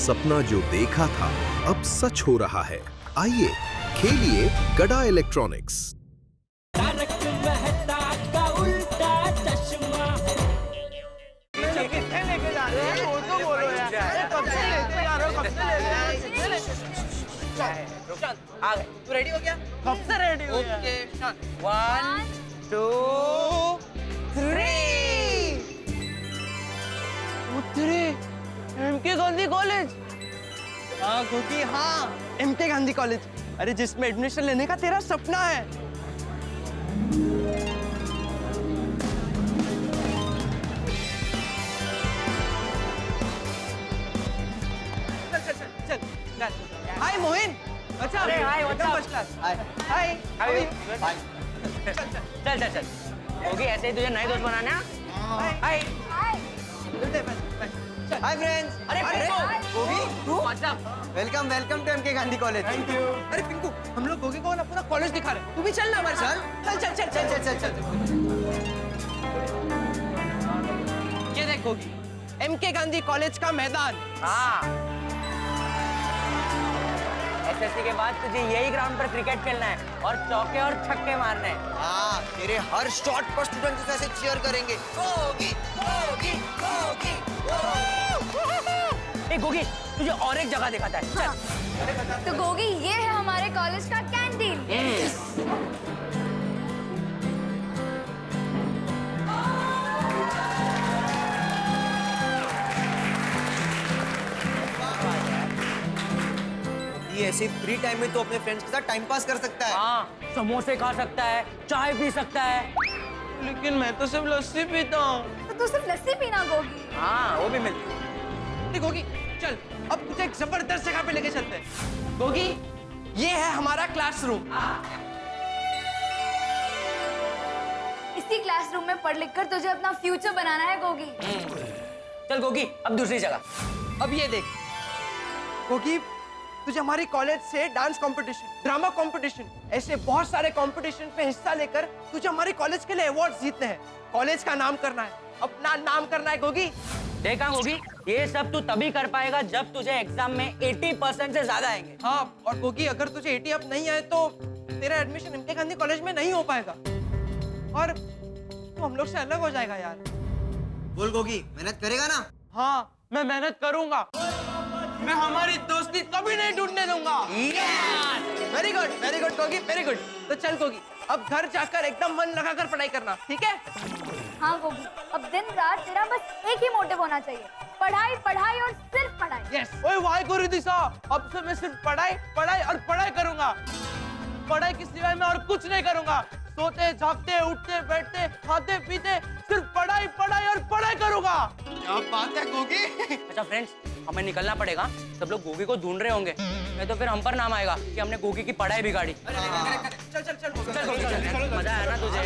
सपना जो देखा था अब सच हो रहा है। आइए खेलिए गड़ा इलेक्ट्रॉनिक्स। आ गए। तू रेडी हो गया? कब से रेडी हो गया? ओके, 1 2 3 उत्तरी एमके गांधी कॉलेज। हाँ गोगी, हाँ एमके गांधी कॉलेज। अरे जिसमें एडमिशन लेने का तेरा सपना है। चल हाय मोहिन। अच्छा अरे, hi, what's up? First class. Hi How are you? चल चल चल होगी, ऐसे ही तुझे नए दोस्त बनाने। Hi hi friends. अरे पिंकू, गोगी तू? What's up? Welcome welcome to MK Gandhi college. Thank you. अरे पिंकू, हम लोग गोगी को ना पूरा कॉलेज दिखा रहे हैं। तू भी चल ना हमारे साथ। चल चल चल चल चल चल। ये देख गोगी, एमके गांधी कॉलेज का मैदान। हाँ, एसएससी के बाद तुझे यही ग्राउंड पर क्रिकेट खेलना है और चौके और छक्के मारने हैं। हाँ, तेरे हर शॉट पर स्टूडेंट्स ऐसे चीयर करेंगे। गोगी गोगी गोगी। ए गोगी, तुझे और एक जगह दिखाता है। चल। तो गोगी, ये है हमारे कॉलेज का कैंटीन। ये ऐसे फ्री टाइम में तो अपने फ्रेंड्स के साथ टाइम पास कर सकता है। हाँ, समोसे खा सकता है, चाय पी सकता है। लेकिन मैं तो सिर्फ लस्सी पीता हूँ। तो तू सिर्फ लस्सी पीना गोगी। हाँ, वो भी मिलती है। गोगी चल, अब तुझे एक जबरदस्त जगह पे लेके चलते हैं। गोगी, ये है हमारा क्लासरूम। इसी क्लासरूम में पढ़ लिख कर तुझे अपना फ्यूचर बनाना है गोगी। चल गोगी, अब दूसरी जगह। अब ये देख गोगी, तुझे हमारी कॉलेज से डांस कंपटीशन, ड्रामा कंपटीशन, ऐसे बहुत सारे कंपटीशन पे हिस्सा लेकर तुझे हमारी कॉलेज के लिए अवार्ड जीतने हैं। कॉलेज का नाम करना है, अपना नाम करना है गोगी। देखा होगी, ये सब तू तभी कर पाएगा जब तुझे एग्जाम में 80% से ज्यादा आएंगे। हाँ, और गोगी अगर तुझे 80 अप नहीं आए तो तेरा एडमिशन एमके गांधी कॉलेज में नहीं हो पाएगा और तू हम लोग से अलग हो जाएगा यार। बोल गोगी, मेहनत करेगा ना? हाँ, मैं मेहनत करूंगा। मैं हमारी दोस्ती कभी नहीं टूटने दूंगा। Very good Gogi, very good. तो चल गोगी, अब घर जाकर एकदम मन लगाकर पढ़ाई करना, ठीक है? हाँ गोगी, अब दिन रात तेरा बस एक ही मोटिव होना चाहिए, पढ़ाई पढ़ाई और सिर्फ पढ़ाई। यस। ओए वाह गुरु दिशा, अब से मैं सिर्फ पढ़ाई पढ़ाई और पढ़ाई करूंगा। पढ़ाई के सिवाय मैं और कुछ नहीं करूंगा। सोते जागते उठते बैठते खाते पीते सिर्फ पढ़ाई पढ़ाई और पढ़ाई करूंगा। क्या बात है गोगी। अच्छा फ्रेंड्स, हमें निकलना पड़ेगा। सब लोग गोगी को ढूंढ रहे होंगे, नहीं तो फिर हम पर नाम आएगा कि हमने गोगी की पढ़ाई बिगाड़ी। चल चल चल गोगी, चल गोगी, चल। मजा आया ना तुझे?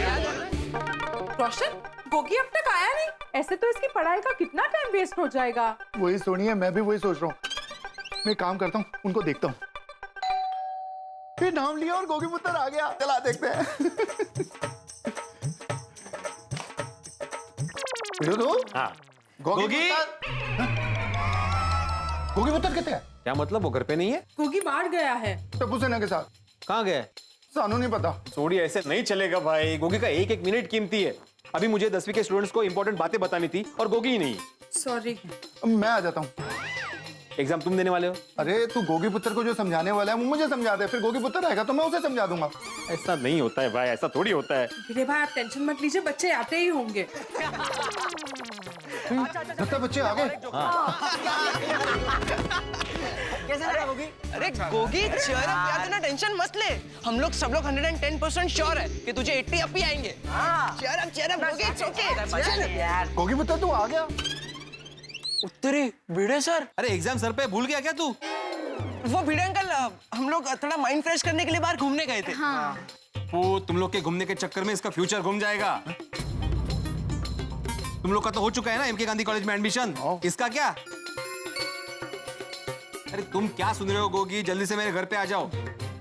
रोशन, गोगी अब तक आया नहीं। ऐसे तो इसकी पढ़ाई का कितना टाइम वेस्ट हो जाएगा। वही सुनिए, मैं भी वही सोच रहा हूँ। मैं काम करता हूँ, उनको देखता हूँ। फिर नाम लिया और गोगी पुत्र आ गया। चला देखते हैं। हाँ। गोगी गोगी पुत्र कितने हैं? क्या मतलब, वो घर पे नहीं है? गोगी बाहर गया है। टप्पू सेना के साथ। कहाँ गए? सानू नहीं पता। सोड़ी, ऐसे नहीं चलेगा भाई। गोगी का एक एक मिनट कीमती है। अभी मुझे 10वीं के स्टूडेंट्स को इंपॉर्टेंट बातें बतानी थी और गोगी ही नहीं। सॉरी। मैं आ जाता हूँ। एग्जाम तुम देने वाले हो? अरे तू गोगी पुत्र को जो समझाने वाला है वो मुझे समझा दे, फिर गोगी पुत्र आएगा तो मैं उसे समझा दूंगा। ऐसा नहीं होता है भाई, ऐसा थोड़ी होता है। वीरे भाई, आप टेंशन मत लीजिए, बच्चे आते ही होंगे। लगता बच्चे आ गए। कैसा लगा गोगी? अरे गोगी चीयर अप यार, ना टेंशन मत ले। हम लोग सब लोग 110% श्योर है कि तुझे 80 अप ही आएंगे। Cheer up Gogi, it's okay. यार गोगी पुत्र तू आ गया। उत्तरी भिड़े सर। अरे एग्जाम सर पे भूल गया क्या तू? वो भिड़े अंकल, हम लोग थोड़ा माइंड फ्रेश करने के लिए बाहर घूमने गए थे। हाँ। वो तुम लोग के घूमने के चक्कर में इसका फ्यूचर घूम जाएगा। तुम लोग का तो हो चुका है ना एमके गांधी कॉलेज में एडमिशन, इसका क्या? अरे तुम क्या सुन रहे हो गोगी, जल्दी से मेरे घर पे आ जाओ।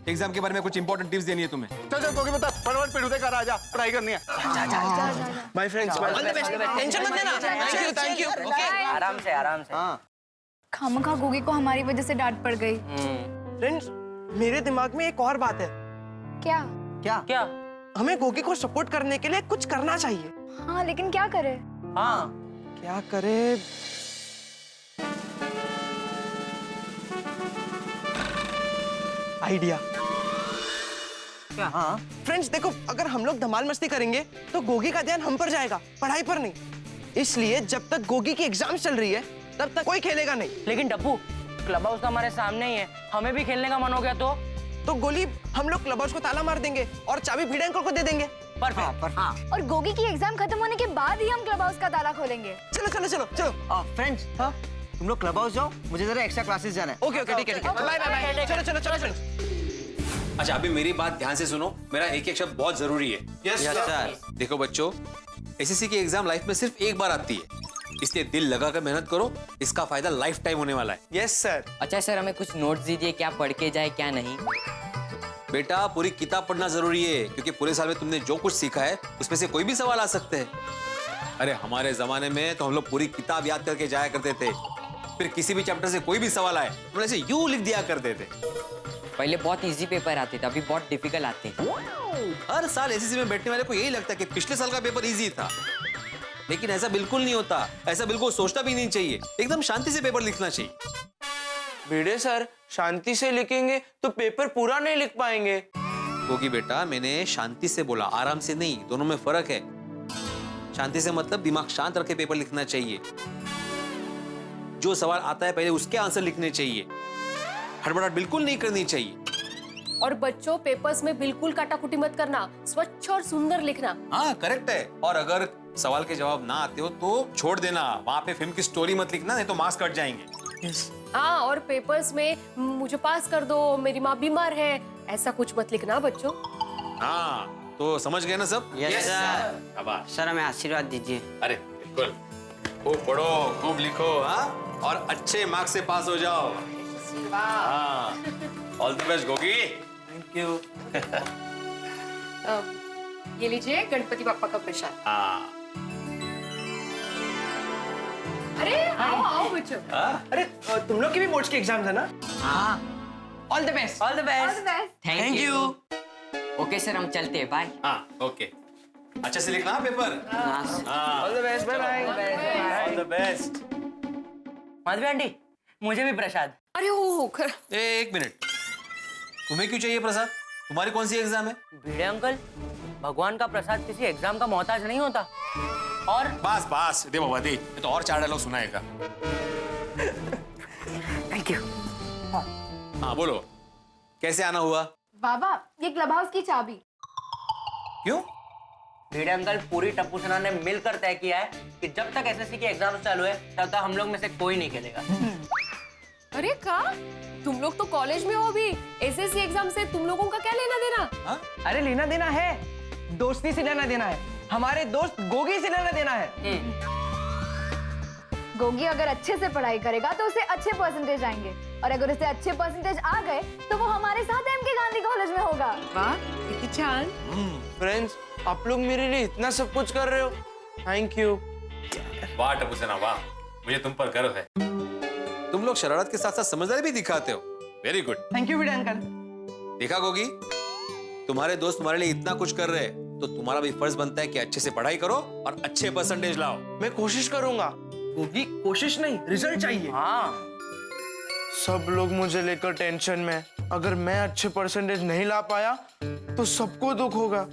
एग्जाम के बारे में कुछ इंपॉर्टेंट टिप्स देनी है तुम्हें। चल चल गोगी पुत्र, फटाफट पेड़ कर आ जा, पढ़ाई करनी है। My friends, all the best. Tension मत लेना। Thank you. ओके, आराम से आराम से। हाँ, खामखा गोगी को हमारी वजह से डांट पड़ गई। फ्रेंड्स, मेरे दिमाग में एक और बात है। क्या? क्या? हमें गोगी को सपोर्ट करने के लिए कुछ करना चाहिए। हाँ, लेकिन क्या करे? हाँ, क्या करे? आइडिया। क्या? हाँ फ्रेंड्स देखो, अगर हम लोग धमाल मस्ती करेंगे तो गोगी का ध्यान हम पर जाएगा, पढ़ाई पर नहीं। इसलिए जब तक गोगी की एग्जाम चल रही है तब तक कोई खेलेगा नहीं। लेकिन डब्बू, क्लब हाउस तो हमारे सामने ही है, हमें भी खेलने का मन हो गया तो गोली, हम लोग क्लब हाउस को ताला मार देंगे और चाबी भिड़े अंकल को दे देंगे। परफेक्ट। और गोगी की एग्जाम खत्म होने के बाद ही हम क्लब हाउस का ताला खोलेंगे। चलो चलो चलो चलो। फ्रेंड्स, हाँ, तुम लोग क्लब हाउस जाओ, मुझे जरा एक्स्ट्रा क्लासेस जाना है। ओके ओके, ठीक है ठीक है, बाय बाय बाय। चलो चलो चलो फ्रेंड्स। अच्छा, अभी मेरी बात ध्यान से सुनो, मेरा एक एक शब्द बहुत जरूरी है। Yes sir. देखो बच्चों, एसएससी की एग्जाम लाइफ में सिर्फ एक बार आती है, इसलिए दिल लगाकर मेहनत करो, इसका फायदा लाइफ टाइम होने वाला है। Yes sir. अच्छा सर, हमें कुछ नोट्स दीजिए, क्या पढ़ के जाए क्या नहीं। बेटा, पूरी किताब पढ़ना जरूरी है, क्योंकि पूरे साल में तुमने जो कुछ सीखा है उसमें से कोई भी सवाल आ सकते हैं। अरे हमारे जमाने में तो हम लोग पूरी किताब याद करके जाया करते थे, फिर किसी भी चैप्टर से कोई भी सवाल आए हम ऐसे यूं लिख दिया करते थे। पहले बहुत इजी पेपर आते थे, अभी बहुत डिफिकल्ट आते हैं। हर साल एसएससी में बैठने वाले को यही लगता है कि पिछले साल का पेपर इजी था, लेकिन ऐसा बिल्कुल नहीं होता। ऐसा बिल्कुल सोचना भी नहीं चाहिए, एकदम शांति से पेपर लिखना चाहिए। भिड़े सर, शांति से लिखेंगे तो पेपर पूरा नहीं लिख पाएंगे। क्योंकि बेटा, मैंने शांति से बोला, आराम से नहीं, दोनों में फर्क है। शांति से मतलब दिमाग शांत रख के पेपर लिखना चाहिए। जो सवाल आता है पहले उसके आंसर लिखने चाहिए, हड़बड़ाहट बिल्कुल नहीं करनी चाहिए। और बच्चों, पेपर्स में बिल्कुल काटाकुटी मत करना, स्वच्छ और सुंदर लिखना। हाँ, करेक्ट है। और अगर सवाल के जवाब ना आते हो तो छोड़ देना, वहां पे फिल्म की स्टोरी मत लिखना, नहीं तो मार्क्स कट जाएंगे। हाँ, और पेपर्स में मुझे पास कर दो, मेरी माँ बीमार है, ऐसा कुछ मत लिखना बच्चों। हाँ, तो समझ गए ना सब? Yes sir. शाबाश। सर हमें आशीर्वाद दीजिए। अरे बिल्कुल, खूब पढ़ो, खूब लिखो, हाँ, और अच्छे मार्क्स से पास हो जाओ। हाँ, all the best Gogi. Thank you. ये लीजिए गणपति बाप्पा का प्रसाद। हाँ। अरे आओ आओ बच्चों। अरे तुम लोग की भी बोर्ड्स की एग्जाम है ना? हाँ। All the best. All the best. Thank you. Okay sir, हम चलते हैं, बाय। हाँ, ओके, अच्छे से लिखना पेपर। हाँ, all the best, bye bye. All the best. Madhavi aunty, मुझे भी प्रसाद। अरे हो कर। एक मिनट, तुम्हें क्यों चाहिए प्रसाद? तुम्हारी कौन सी एग्जाम है? भिड़े अंकल, भगवान का प्रसाद किसी एग्जाम का मोहताज नहीं होता। और बस बस, दे बाबा दे, ये तो और 4 डायलॉग सुनाएगा। Thank you. हाँ बोलो, कैसे आना हुआ? बाबा, ये क्लब हाउस की चाबी। क्यों? भिड़े अंकल, पूरी टप्पू सेना ने मिलकर तय किया है कि जब तक एसएससी की एग्जाम चालू है तब तक हम लोग में से कोई नहीं खेलेगा। अरे का, तुम लोग तो कॉलेज में हो अभी, एसएससी एग्जाम से तुम लोगों का क्या लेना देना? हाँ? अरे लेना देना है, दोस्ती से लेना देना है, हमारे दोस्त गोगी से लेना देना है। गोगी अगर अच्छे से पढ़ाई करेगा तो उसे अच्छे परसेंटेज आएंगे, और अगर उसे अच्छे परसेंटेज आ गए तो वो हमारे साथ एमके गांधी कॉलेज में होगा। वाह, कितनी चाल। फ्रेंड्स, आप लोग मेरे लिए इतना सब कुछ कर रहे हो, थैंक यू। वाह टप्पू सेना, वाह, मुझे तुम पर गर्व है। तुम लोग शरारत के साथ साथ समझदारी भी दिखाते हो, very good. Thank you Bhide uncle. देखा गोगी, तुम्हारे दोस्त तुम्हारे लिए इतना कुछ कर रहे हैं तो तुम्हारा भी फर्ज बनता है कि अच्छे से पढ़ाई करो और अच्छे परसेंटेज लाओ। मैं कोशिश करूंगा। गोगी, कोशिश नहीं, रिजल्ट चाहिए। हाँ, सब लोग मुझे लेकर टेंशन में, अगर मैं अच्छे परसेंटेज नहीं ला पाया तो सबको दुख होगा।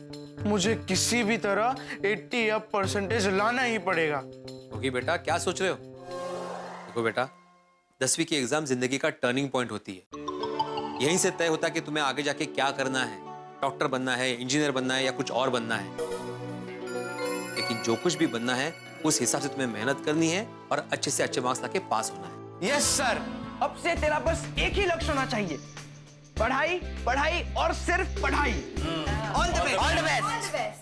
मुझे किसी भी तरह 80 अप परसेंटेज लाना ही पड़ेगा। गोगी बेटा, क्या सोच रहे हो? देखो बेटा, 10वीं की एग्जाम जिंदगी का टर्निंग पॉइंट होती है। यहीं से तय होता है कि तुम्हें आगे जाके क्या करना है, डॉक्टर बनना है, इंजीनियर बनना है या कुछ और बनना है। लेकिन जो कुछ भी बनना है उस हिसाब से तुम्हें मेहनत करनी है और अच्छे से अच्छे मार्क्स लाके पास होना है। यस सर, अब से तेरा बस एक ही लक्ष्य होना चाहिए, पढ़ाई, पढ़ाई और सिर्फ पढ़ाई। All the best. All the best.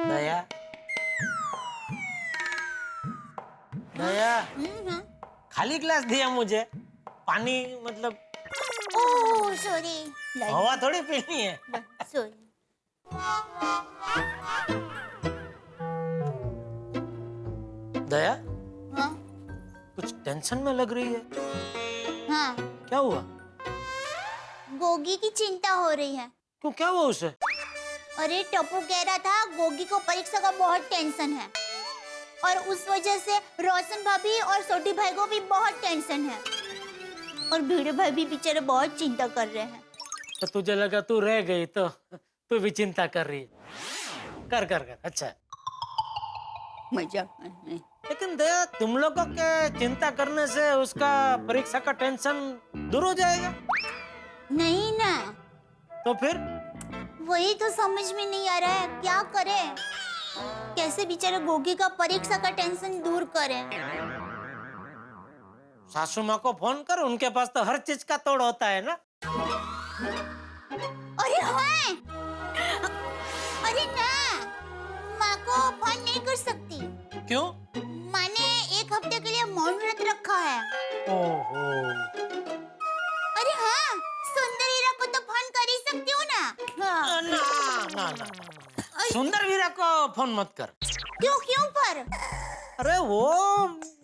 Daya, Daya, खाली ग्लास दिया मुझे, पानी मतलब ओह सॉरी, हवा थोड़ी पीनी है। सॉरी। दया, हाँ कुछ टेंशन में लग रही है। हाँ, क्या हुआ? गोगी की चिंता हो रही है। क्यों, क्या हुआ उसे? अरे टप्पू कह रहा था गोगी को परीक्षा का बहुत टेंशन है और उस वजह से रोशन भाभी और छोटी भाई को भी बहुत टेंशन है और भिड़े भाई भी बेचारे बहुत चिंता कर रहे हैं। तो तुझे लगा तू रह गई तो तू भी चिंता कर रही है। कर कर कर, अच्छा है। मजाक नहीं। लेकिन दया, तुम लोगों के चिंता करने से उसका परीक्षा का टेंशन दूर हो जाएगा? नहीं ना, तो फिर वही तो समझ में नहीं आ रहा है, क्या करें? कैसे बेचारे गोगी का परीक्षा का टेंशन दूर करें? सासू माँ को फोन कर, उनके पास तो हर चीज का तोड़ होता है ना। अरे हाँ, अरे ना, माँ को फोन नहीं कर सकती। क्यों? माँ ने एक हफ्ते के लिए मौन व्रत रखा है। ओहो। अरे हाँ, सुंदर हीरा को तो फोन कर ही सकती हूँ ना। हाँ। ना ना ना, सुंदर वीरा को फोन मत कर। क्यों पर? अरे वो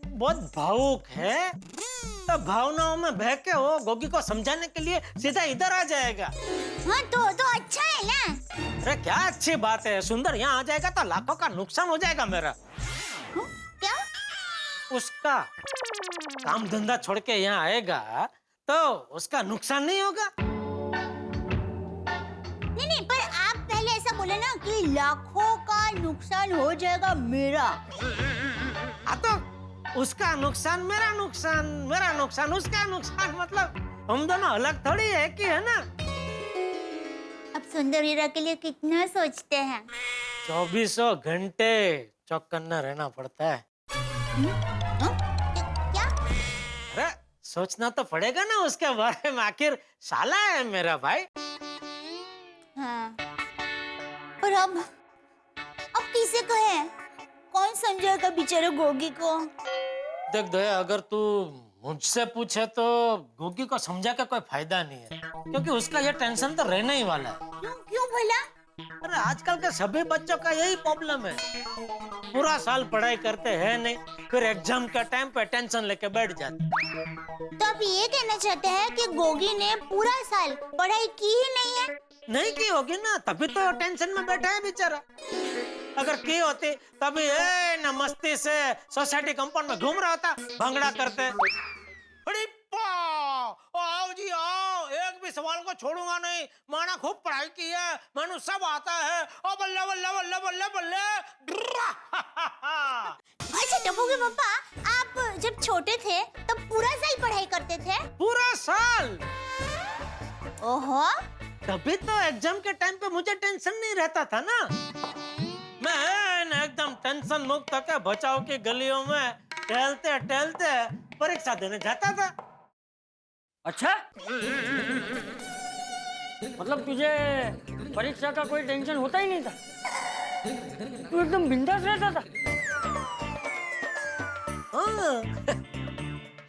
बहुत भावुक है, तो भावनाओं में बह के वो गोगी को समझाने के लिए सीधा इधर आ जाएगा। हाँ तो अच्छा है ना। अरे क्या अच्छी बात है, सुंदर यहाँ आ जाएगा तो लाखों का नुकसान हो जाएगा मेरा। क्या? उसका काम धंधा छोड़ के यहाँ आएगा तो उसका नुकसान नहीं होगा। नहीं, पर आप पहले ऐसा बोले ना कि लाखों का नुकसान हो जाएगा मेरा। हाँ तो उसका नुकसान मेरा नुकसान, मेरा नुकसान उसका नुकसान, मतलब हम दोनों अलग थोड़ी है कि है ना। अब सुंदर हीरा के लिए कितना सोचते हैं। 24 घंटे चौकन्ना रहना पड़ता है। क्या? अरे सोचना तो पड़ेगा ना उसके बारे में, आखिर साला है मेरा भाई। हाँ, पर अब किसे कहे? कौन समझेगा बेचारे गोगी को? देख दया, अगर तू मुझसे पूछे तो गोगी को समझा के कोई फायदा नहीं है, क्योंकि उसका ये टेंशन तो रहने ही वाला है। क्यों भला? अरे आजकल के सभी बच्चों का यही प्रॉब्लम है, पूरा साल पढ़ाई करते हैं नहीं, फिर एग्जाम के टाइम पे टेंशन लेके बैठ जाते। तो आप ये कहना चाहते हैं कि गोगी ने पूरा साल पढ़ाई की ही नहीं है? नहीं की होगी ना, तभी तो टेंशन में बैठा है बेचारा। अगर की होती तभी न मस्ती से सोसाइटी कंपाउंड में घूम रहा होता, भंगड़ा करते। अरे आओ जी आओ, एक भी सवाल को छोड़ूंगा नहीं, माना खूब पढ़ाई की है, मानो सब आता है। ओ बल्ले बल्ले बल्ले बल्ले बल्ले। अच्छा टप्पू के पापा, आप जब छोटे थे तब पूरा साल पढ़ाई करते थे? पूरा साल? ओहो, तभी तो एग्जाम के टाइम पे मुझे टेंशन नहीं रहता था ना। मैं एकदम टेंशन मुक्त होकर बचाव की गलियों में टहलते टहलते परीक्षा देने जाता था। अच्छा, मतलब तुझे परीक्षा का कोई टेंशन होता ही नहीं था, तू एकदम बिंदास रहता था। हाँ।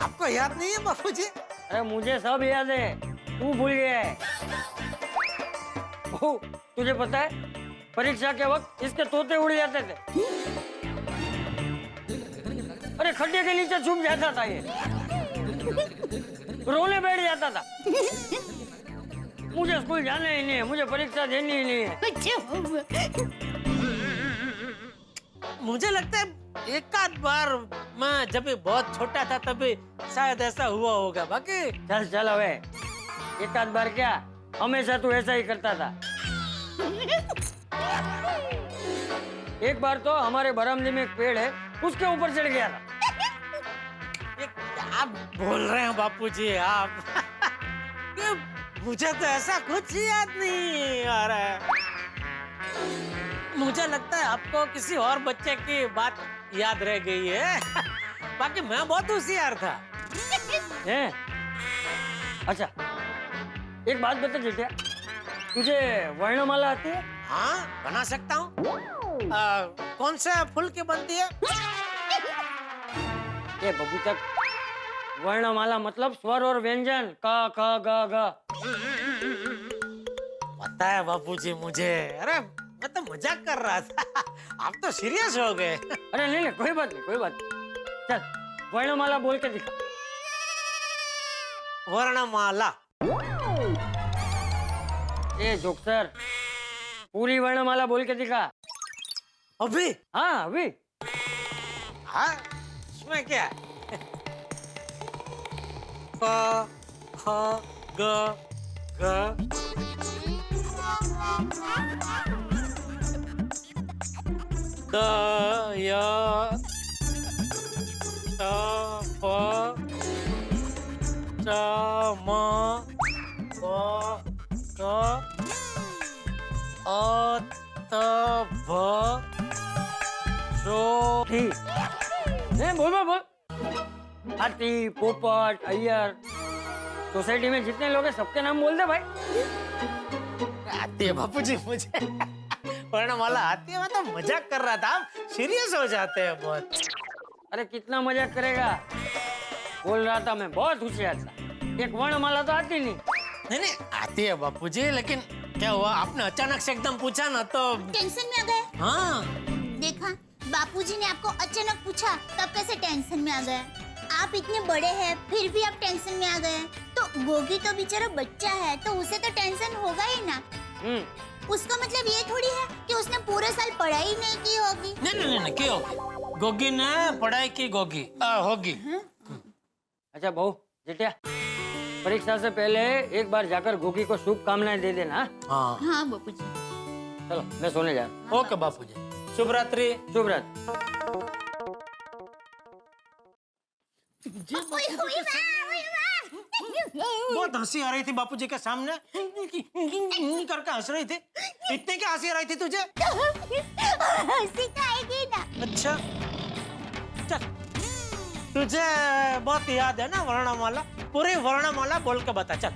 आपको याद नहीं है बापूजी? अरे मुझे सब याद है, तू भूल गया है। ओह, तुझे पता है परीक्षा के वक्त इसके तोते उड़ जाते थे। अरे खड्डे के नीचे छुप जाता था ये, रोने बैठ जाता था। मुझे स्कूल जाना ही नहीं है, मुझे परीक्षा देनी ही नहीं है। मुझे लगता है एक आध बार मैं जब भी बहुत छोटा था तभी शायद ऐसा हुआ होगा, बाकी चल चल अबे, एक आध बार क्या, हमेशा तू ऐसा ही करता था। एक बार तो हमारे बरामदे में एक पेड़ है, उसके ऊपर चढ़ गया था। ये क्या बोल रहे हैं बापूजी आप? मुझे तो ऐसा कुछ याद नहीं आ रहा है। मुझे लगता है आपको किसी और बच्चे की बात याद रह गई है। बाकी मैं बहुत होशियार था। हैं? अच्छा, एक बात बता बेटा, तुझे वर्णमाला आती है? हाँ, बना सकता हूँ। कौन से फूल की बनती है? ये बबू तक वर्णमाला मतलब स्वर और व्यंजन क ख ग घ। पता है बापूजी मुझे, अरे मैं तो मजाक कर रहा था, आप तो सीरियस हो गए। अरे नहीं कोई बात नहीं, कोई बात नहीं। चल वर्णमाला बोल के दिखा। वर्णमाला। ए जोक्सर, पूरी वर्णमाला बोल के दिखा। अभी? हाँ अभी। हाँ इसमें क्या? क ख ग घ द य त प च म प क अ त भ शो ठी। बोल। हाथी, पोपट, अय्यर, सोसाइटी में जितने लोग हैं सबके नाम बोल दे भाई। आती है बापूजी मुझे वर्णमाला आती है, मैं तो मजाक कर रहा था, आप सीरियस हो जाते हैं बहुत। अरे कितना मजाक करेगा, बोल रहा था मैं बहुत होशियार था, एक वर्णमाला तो आती नहीं आती है बापूजी, लेकिन क्या हुआ आपने अचानक से एकदम पूछा ना तो टेंशन में आ गए। हाँ देखा, बापूजी ने आपको अचानक पूछा तब कैसे टेंशन में आ गए। आप इतने बड़े हैं फिर भी आप टेंशन में आ गए। तो गोगी तो बेचारा बच्चा है तो उसे तो टेंशन होगा ही ना। उसका मतलब ये थोड़ी है कि उसने पूरे साल पढ़ाई नहीं की होगी। नहीं क्यों, गोगी ने पढ़ाई की होगी। अच्छा बहू जेठिया, परीक्षा से पहले एक बार जाकर गोगी को शुभकामनाएं दे देना। हाँ बापूजी। चलो मैं सोने जा रहा हूँ। ओके बापूजी, शुभ रात्रि। शुभ रात्रि। बहुत हंसी आ रही थी बापूजी के सामने, करके हंस रही थी। इतने क्या हंसी आ रही थी तुझे? हंसी तो आएगी ना। अच्छा चल, तुझे बहुत याद है ना वर्णमाला? पूरी वर्णमाला बोल के बता चल।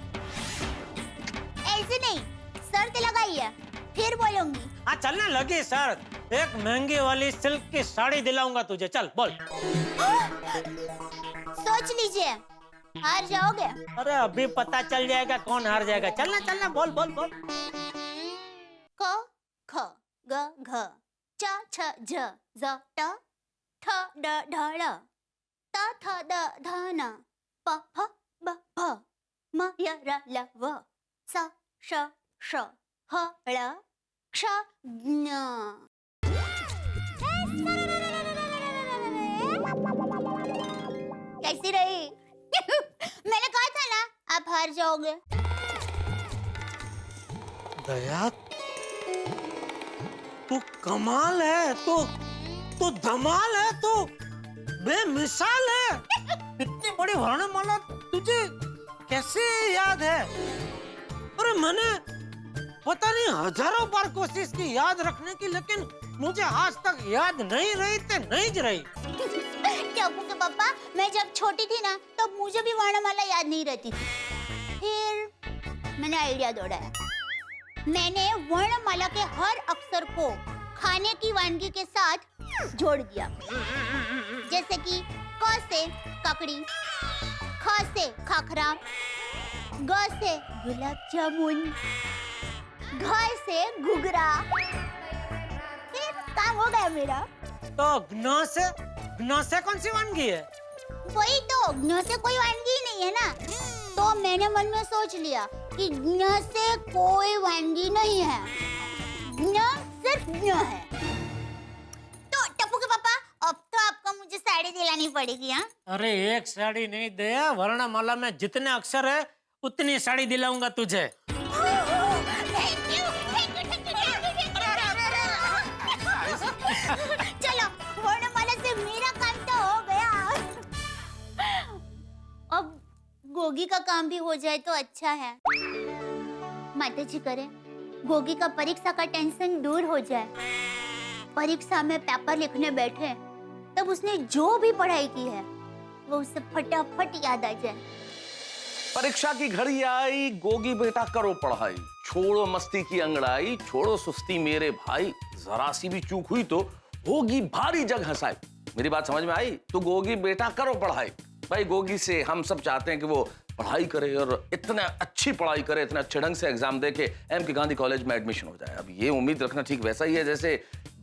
ऐसे नहीं, शर्त लगाइए फिर बोलूंगी। हाँ चलने लगी शर्त, एक महंगी वाली सिल्क की साड़ी दिलाऊंगा तुझे, चल बोल। सोच लीजिए, हार जाओगे। अरे अभी पता चल जाएगा कौन हार जाएगा। चलना बोल। क ख ग घ च छ झ ज ट ठ ड ढ ळ त थ द ध न प फ ब भ म य र ल व स श ष ह ळ क्ष ज्ञ। कैसी रही? मैंने कहा था ना आप हार जाओगे। दया तू कमाल है, तू धमाल है, तू बेमिसाल है। इतनी बड़ी वर्णमाला तुझे कैसे याद है? अरे मैंने पता नहीं हजारों बार कोशिश की याद रखने की, लेकिन मुझे आज तक याद नहीं रही। टप्पू के पापा, मैं जब छोटी थी ना तो मुझे भी वर्णमाला याद नहीं रहती थी। फिर मैंने आइडिया दौड़ाया, मैंने वर्णमाला के हर अक्षर को खाने की वानगी के साथ जोड़ दिया। जैसे कि क से ककड़ी, ख से खाखरा, ग से गुलाब जामुन, घ से घुघरा। फिर काम हो गया मेरा। तो घ से कौन सी वानगी है? वही तो, घ से कोई वानगी ही नहीं है ना। तो मैंने मन में सोच लिया कि घ से कोई वानगी नहीं है, घ सिर्फ घ है। तो टप्पू के पापा, अब तो आपको मुझे साड़ी दिलानी पड़ेगी। हाँ? अरे एक साड़ी नहीं दे, वर्णमाला में जितने अक्षर है उतनी साड़ी दिलाऊंगा तुझे। चलो, वर्णमाला से मेरा काम तो हो गया। अब गोगी का काम भी हो जाए तो अच्छा है। माताजी करे गोगी का परीक्षा का टेंशन दूर हो जाए। परीक्षा में पेपर लिखने बैठे तब उसने जो भी पढ़ाई की है वो उसे फटाफट याद आ जाए। परीक्षा की घड़ी आई, गोगी बेटा करो पढ़ाई, छोड़ो मस्ती की अंगड़ाई, छोड़ो सुस्ती मेरे भाई, जरा सी भी चूक हुई तो होगी भारी जग हंसाई। मेरी बात समझ में आई? तो गोगी बेटा करो पढ़ाई। भाई गोगी से हम सब चाहते हैं कि वो पढ़ाई करे और इतना अच्छी पढ़ाई करे, इतना अच्छे ढंग से एग्जाम दे के एम के गांधी कॉलेज में एडमिशन हो जाए। अब ये उम्मीद रखना ठीक वैसा ही है जैसे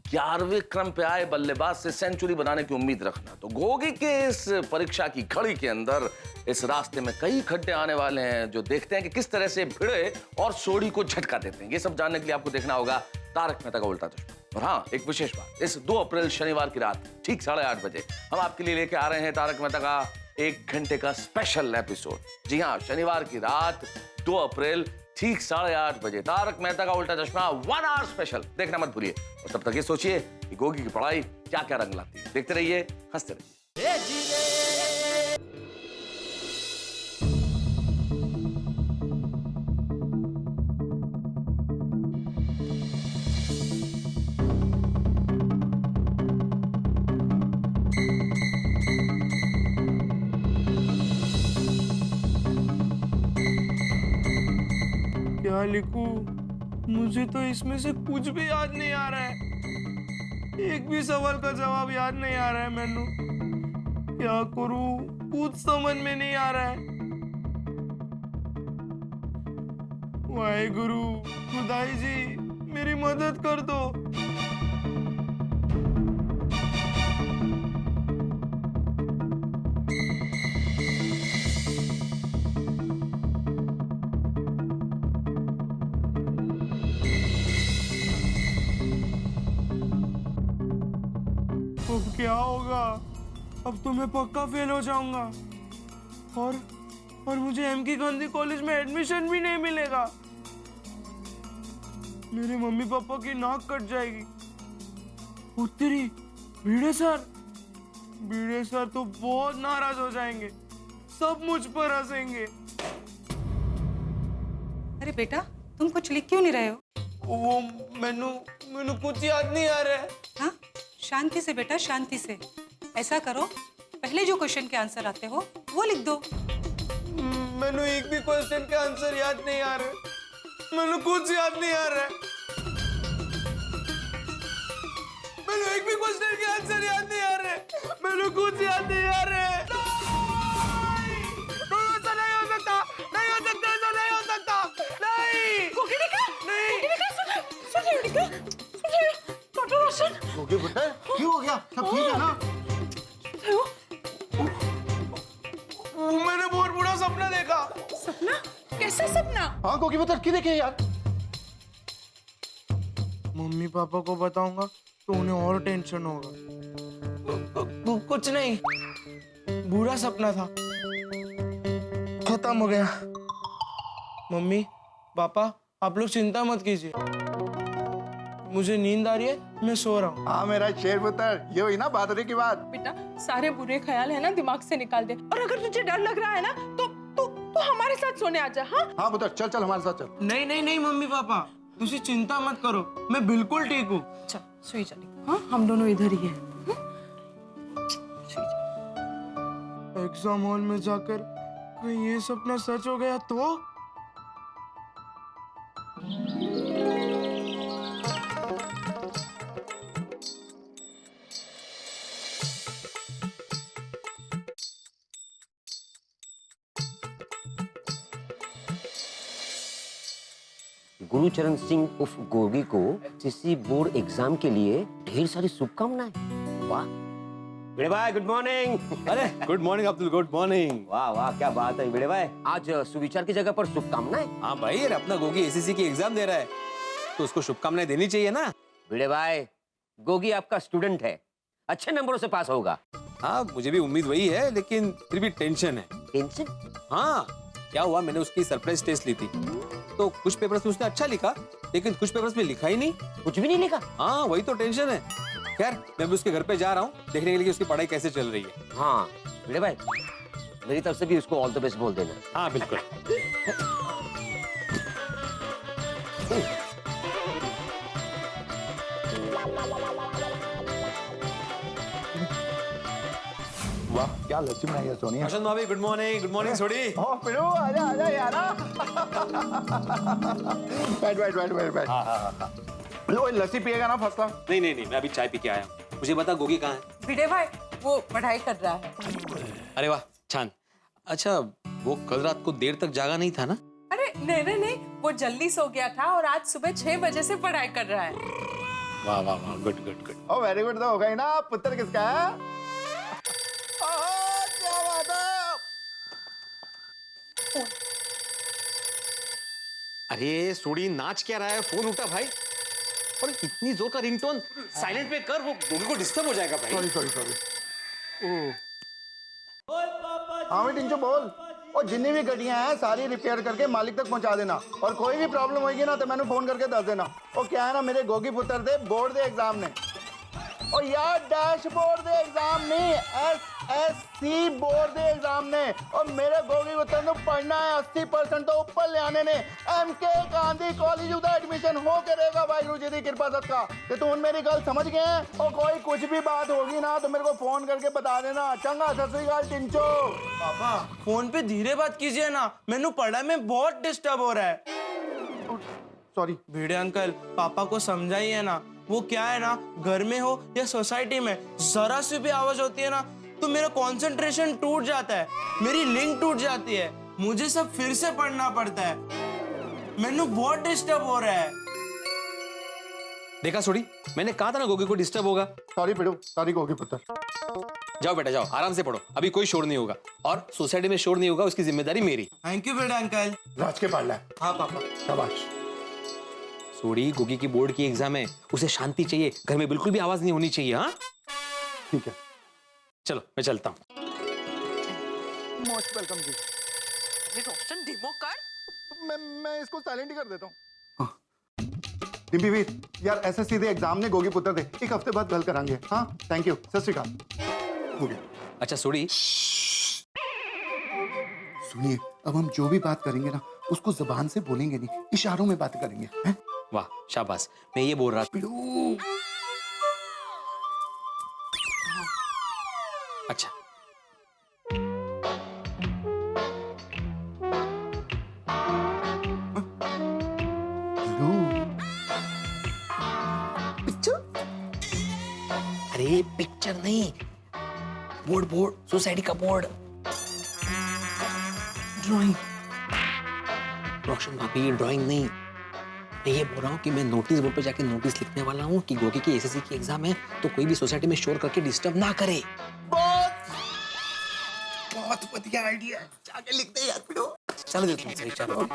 11वें क्रम पे आए बल्लेबाज से सेंचुरी बनाने की उम्मीद रखना। तो गोगी के इस परीक्षा की घड़ी के अंदर इस रास्ते में कई खड्डे आने वाले हैं जो देखते हैं कि किस तरह से भिड़े और सोडी को झटका देते हैं। ये सब जानने के लिए आपको देखना होगा तारक मेहता का उल्टा चश्मा। और हाँ, एक विशेष बात, इस 2 अप्रैल शनिवार की रात ठीक 8:30 बजे हम आपके लिए लेके आ रहे हैं तारक मेहता का 1 घंटे का स्पेशल एपिसोड। जी हाँ, शनिवार की रात 2 अप्रैल ठीक 8:30 बजे तारक मेहता का उल्टा चश्मा 1 आवर स्पेशल देखना मत भूलिए। और तब तक ये सोचिए कि गोगी की पढ़ाई क्या क्या रंग लाती है। देखते रहिए, हंसते रहिए। क्या लिखूं? मुझे तो इसमें से कुछ भी याद नहीं आ रहा है। एक भी सवाल का जवाब याद नहीं आ रहा है मैनू। क्या करूं? कुछ समझ में नहीं आ रहा है। वाहेगुरु, खुदाई जी मेरी मदद कर दो। अब क्या होगा? अब तो मैं पक्का फेल हो जाऊंगा और मुझे एम के गांधी कॉलेज में एडमिशन भी नहीं मिलेगा। मेरे मम्मी पापा की नाक कट जाएगी। उत्तरी भिड़े सर तो बहुत नाराज हो जाएंगे, सब मुझ पर हंसेंगे। अरे बेटा, तुम कुछ लिख क्यों नहीं रहे हो? वो मैनू कुछ याद नहीं आ रहा है। हाँ, शांति से बेटा, शांति से। ऐसा करो, पहले जो क्वेश्चन के आंसर आते हो वो लिख दो। मैनू एक भी क्वेश्चन के आंसर याद नहीं आ रहे। मैनू कुछ याद नहीं आ रहा है। मैनू एक भी क्वेश्चन के आंसर याद नहीं आ रहे। मैनू कुछ याद नहीं आ रहे। ऐसा नहीं हो सकता, नहीं हो सकता, ऐसा नहीं हो सकता, नहीं। गोगी पुत्र, क्यों हो गया? सब ठीक है ना? मैंने बहुत बुरा सपना देखा। सपना? कैसा सपना? हाँ गोगी पुत्र, क्यों देखे यार? मम्मी पापा को बताऊंगा तो उन्हें और टेंशन होगा। कुछ नहीं, बुरा सपना था, खत्म हो गया। मम्मी पापा, आप लोग चिंता मत कीजिए, मुझे नींद आ रही है, मैं सो रहा हूँ। हाँ मेरा शेर पुत्र, ये हुई ना बहादुरी की बात। बेटा, सारे बुरे ख्याल है ना दिमाग से निकाल दे। और अगर तुझे डर लग रहा है ना तो हमारे साथ सोने आ जा। हाँ हाँ पुत्र, चल हमारे साथ चल। नहीं मम्मी पापा, तुझे चिंता मत करो, मैं बिल्कुल ठीक हूँ। चल सोई जा। हाँ, हम दोनों इधर ही हैं। एग्जाम हॉल में जाकर कहीं ये सपना सच हो गया तो? गुरुचरण सिंह उर्फ गोगी को एसएससी बोर्ड एग्जाम के लिए ढेर सारी शुभकामनाएं। वाह भिड़े भाई, गुड मॉर्निंग। अरे good morning Abdul, good morning. वाह वाह, क्या बात है भिड़े भाई, आज सुविचार की जगह पर शुभकामनाएं। हाँ भाई, अरे अपना गोगी एसएससी की एग्जाम दे रहा है तो उसको शुभकामनाएं देनी चाहिए ना। भिड़े भाई, गोगी आपका स्टूडेंट है, अच्छे नंबरों से पास होगा। हाँ, मुझे भी उम्मीद वही है, लेकिन फिर भी टेंशन है। टेंशन? हाँ, क्या हुआ, मैंने उसकी सरप्राइज टेस्ट ली थी तो कुछ पेपर्स में उसने अच्छा लिखा, लेकिन कुछ पेपर्स में लिखा ही नहीं। कुछ भी नहीं लिखा? हाँ, वही तो टेंशन है। खैर, मैं भी उसके घर पे जा रहा हूँ देखने के लिए कि उसकी पढ़ाई कैसे चल रही है। हाँ भिड़े भाई, मेरी तरफ से भी उसको ऑल द बेस्ट बोल देना। हाँ बिल्कुल। वाह, क्या लस्सी बनाई है सोनिया। रोशन भाभी, गुड मॉर्निंग। गुड मॉर्निंग सोडी। पिरू, आजा यार। बैठ। हाँ। लो, लस्सी पिएगा ना फर्स्ट क्लास? नहीं, मैं अभी चाय पी के आया हूँ। मुझे बता, गोगी कहाँ है? भिड़े भाई, वो पढ़ाई कर रहा है। अरे वाह, छान। अच्छा, वो कल रात को देर तक जागा नहीं था ना? अरे नहीं, वो जल्दी सो गया था और आज सुबह 6 बजे से पढ़ाई कर रहा है। वाह वाह वाह, गुड गुड गुड। ओ वेरी गुड, तो हो गई ना। पुत्र किसका है? ओह, क्या बात है। अरे सोडी, नाच क्या रहा है? फोन उठा भाई। और इतनी जोर का रिंगटोन साइलेंट पे कर, वो गोगी को डिस्टर्ब हो जाएगा भाई। सॉरी। हाँ मैं टिंचू बोल। और जितनी भी गाड़ियां हैं सारी रिपेयर करके मालिक तक पहुंचा देना, और कोई भी प्रॉब्लम होगी ना तो मैंने फोन करके दस देना। और क्या है ना, मेरे गोगी पुत्र दे बोर्ड दे एग्जाम ने, और यार डैशबोर्ड दे एग्जाम नहीं, SSC बोर्ड दे एग्जाम ने। और मेरे गोगी पुत्र को पढ़ना है 80% तो ऊपर ले आने ने। MK गांधी कॉलेज उधर एडमिशन हो के रहेगा वाहिगुरु जी की कृपा सदका। तो तुम मेरी गल समझ गए हैं? और कोई कुछ भी बात होगी ना तो मेरे को फोन करके बता देना। चंगा, सत श्री अकाल टिंचो। पापा फोन पे धीरे बात कीजिए ना, मैनू पढ़ाई में बहुत डिस्टर्ब हो रहा है। सॉरी। भिड़े अंकल, पापा को समझाइए ना। वो क्या है ना, घर में हो या सोसाइटी में, जरा सी भी आवाज होती है ना तो मेरा कंसंट्रेशन टूट जाता है, मेरी लिंक टूट जाती है, मुझे सब फिर से पढ़ना पड़ता है। मैनू बहुत डिस्टर्ब हो रहा है। देखा सोडी, मैंने कहा था ना गोगी को डिस्टर्ब होगा। सॉरी पिड़ू, सॉरी गोगी पुत्र। जाओ बेटा जाओ, आराम से पढ़ो, अभी कोई शोर नहीं होगा, और सोसाइटी में शोर नहीं होगा उसकी जिम्मेदारी मेरी। थैंक यू बेटा अंकल। राज के पढ़ ला। हाँ पापा। शाबाश। सोडी, गोगी की बोर्ड की एग्जाम है, उसे शांति चाहिए, घर में बिल्कुल भी आवाज नहीं होनी चाहिए। हाँ ठीक है, चलो मैं चलता हूँ। मोस्ट वेलकम जी। रोशन डेमो कर। मैं इसको साइलेंट ही कर देता हूँ। डिम्पी वीर, यार SSC दे एग्जाम ने गोगी पुत्र दे, एक हफ्ते बाद गल करांगे। हाँ थैंक यू, सत श्री अकाल। हो गया। अच्छा सोडी, सुनिए, अब हम जो भी बात करेंगे ना उसको जबान से बोलेंगे नहीं, इशारों में बात करेंगे। हैं? वाह शाबाश, मैं ये बोल रहा था। अच्छा अरे पिक्चर नहीं, बोर्ड सोसाइटी का बोर्ड। ड्राइंग। रोशन भाभी, ड्राइंग नहीं, मैं ये बोल रहा हूँ कि मैं नोटिस बोर्ड पे जाके नोटिस लिखने वाला हूँ कि गोगी की SSC की एग्जाम है, तो कोई भी सोसाइटी में शोर करके डिस्टर्ब ना करे। बहुत बढ़िया आइडिया, जाके लिखते हैं यार पिड़ो। चलो देते हैं, सही चलो।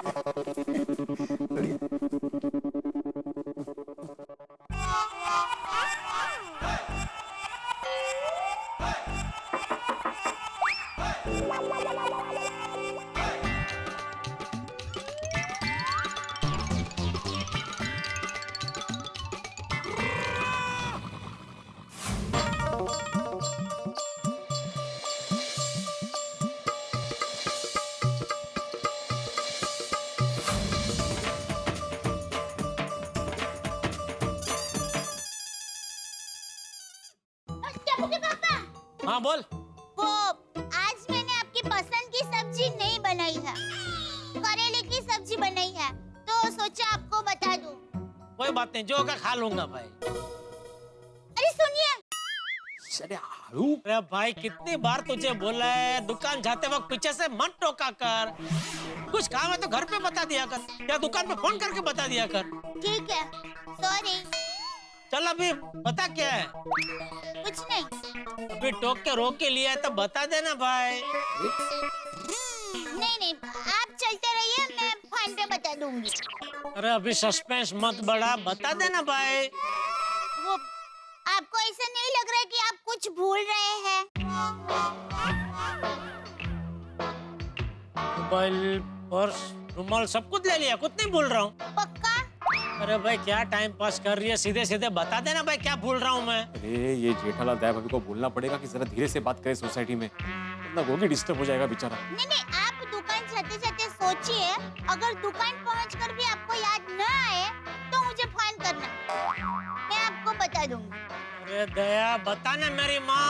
हाँ बोल। वो आज मैंने आपकी पसंद की सब्जी नहीं बनाई है, करेले की सब्जी बनाई है, तो सोचा आपको बता दूं। कोई बात नहीं, जो होगा खा लूंगा भाई। अरे सुनिए। अरे भाई, कितनी बार तुझे बोला है दुकान जाते वक्त पीछे से मत टोका कर। कुछ काम है तो घर पे बता दिया कर, या दुकान पे फोन करके बता दिया कर। ठीक है, सॉरी। चल अभी बता क्या है। कुछ नहीं। अभी टोक के रोक के लिया है तो बता देना भाई। नहीं, आप चलते रहिए, मैं फोन पे बता दूंगी। अरे अभी सस्पेंस मत बढ़ा, बता देना भाई। वो आपको ऐसा नहीं लग रहा है कि आप कुछ भूल रहे हैं? मोबाइल, पर्स, रुमाल सब कुछ ले लिया, कुछ नहीं भूल रहा हूँ। पक्का? अरे भाई क्या टाइम पास कर रही है, सीधे सीधे बता देना भाई क्या भूल रहा हूँ मैं। अरे ये जेठालाल दया भाभी को बोलना पड़ेगा कि जरा धीरे से बात करे सोसाइटी में, वरना गोगी डिस्टर्ब हो जाएगा बेचारा। नहीं, आप दुकान जाते जाते सोचिए, अगर दुकान पहुंचकर भी आपको याद न आए तो मुझे फोन करना, मैं आपको बता दूंगी। अरे दया, बताना मेरी माँ।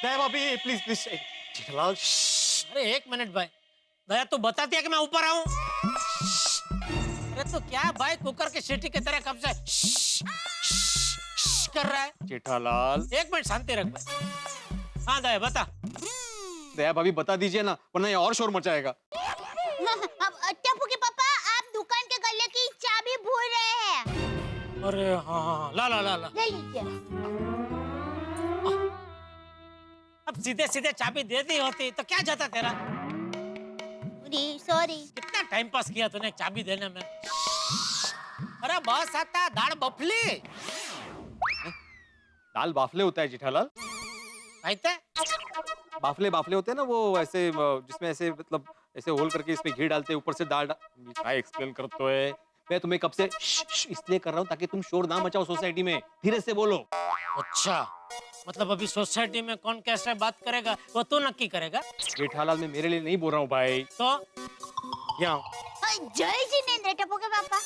दया भाभी प्लीज प्लीज। जेठालाल, अरे एक मिनट भाई, दया तू बता दिया कि मैं ऊपर आऊं। अरे तो क्या भाई, कुकर की सीटी की तरह कब से कर रहा है? जेठालाल एक मिनट शांति रख भाई। हाँ दया बता। दया भाभी बता दीजिए ना, वरना ये और शोर मचाएगा। टप्पू के पापा, आप दुकान के गले की चाबी भूल रहे हैं। अरे हाँ हाँ, ला ला ला ला। ले लीजिए। अब सीधे सीधे चाबी दे दी होती तो क्या जाता तेरा। सॉरी। कितना टाइम पास किया तूने चाबी देने में। अरे बस आता दाल बफली। दाल बाफले होता है जेठालाल। कहते बाफले बाफले होते हैं ना, वो ऐसे जिसमें ऐसे मतलब ऐसे होल करके इसमें घी डालते हैं, ऊपर से दाल क्या एक्सप्लेन करते है। मैं तुम्हें कब से इसलिए कर रहा हूँ ताकि तुम शोर ना मचाओ सोसाइटी में, धीरे से बोलो। अच्छा, मतलब अभी सोसाइटी में कौन कैसे बात करेगा वो तू नक्की करेगा। जेठालाल मैं मेरे लिए नहीं बोल रहा हूँ भाई। तो यहाँ जय जिनेंद्र टप्पू के पापा।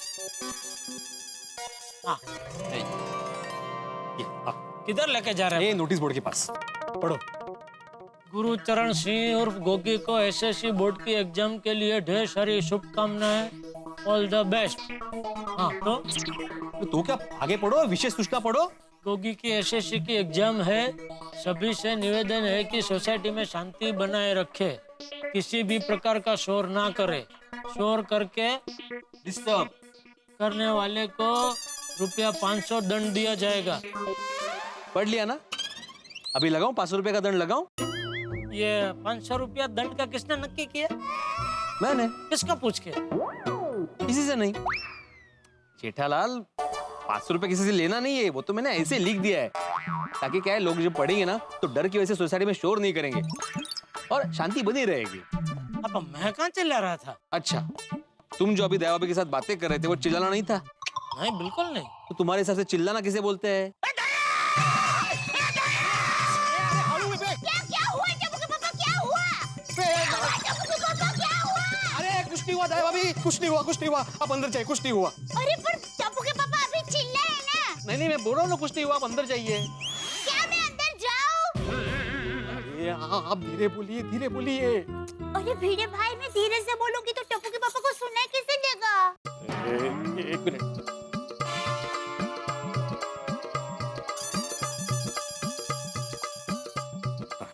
किधर लेके जा रहे हैं? नोटिस बोर्ड के पास पढ़ो। गुरुचरण सिंह और गोगी को एसएससी बोर्ड की एग्जाम के लिए ढेर सारी शुभकामनाएं। All the best. हाँ तो क्या आगे पढ़ो, विशेष सूचना पढ़ो। गोगी की एसएससी की एग्जाम है, सभी से निवेदन है कि सोसाइटी में शांति बनाए रखे, किसी भी प्रकार का शोर ना करे, शोर करके डिस्टर्ब करने वाले को ₹500 दंड दिया जाएगा। पढ़ लिया ना? अभी लगाऊं 500 रुपए का दंड लगाऊं? ये 500 रुपया दंड का किसने नक्की किया? मैंने। किसका पूछ के? किसी से नहीं। जेठालाल 500 रुपए किसी से लेना नहीं है, वो तो मैंने ऐसे लिख दिया है ताकि क्या है, लोग जब पढ़ेंगे ना तो डर की वजह से सोसाइटी में शोर नहीं करेंगे और शांति बनी रहेगी। अब मैं कहाँ चिल्ला रहा था? अच्छा, तुम जो अभी दया भाभी के साथ बातें कर रहे थे वो चिल्लाना नहीं था? नहीं, बिल्कुल नहीं। तो तुम्हारे हिसाब से चिल्लाना किसे बोलते हैं? कुछ नहीं हुआ दया भाभी, कुछ नहीं हुआ। आप अंदर जाइए, कुछ नहीं हुआ। अरे पर टप्पू के पापा अभी चिल्लाए ना। नहीं मैं बोल रहा हूँ ना, कुछ नहीं हुआ, आप अंदर जाइए। क्या मैं अंदर जाऊँ? अरे आप धीरे बोलिए। अरे भिड़े भाई, मैं धीरे से बोलूंगी तो टप्पू के पापा को सुनाई कैसे देगा? एक मिनट।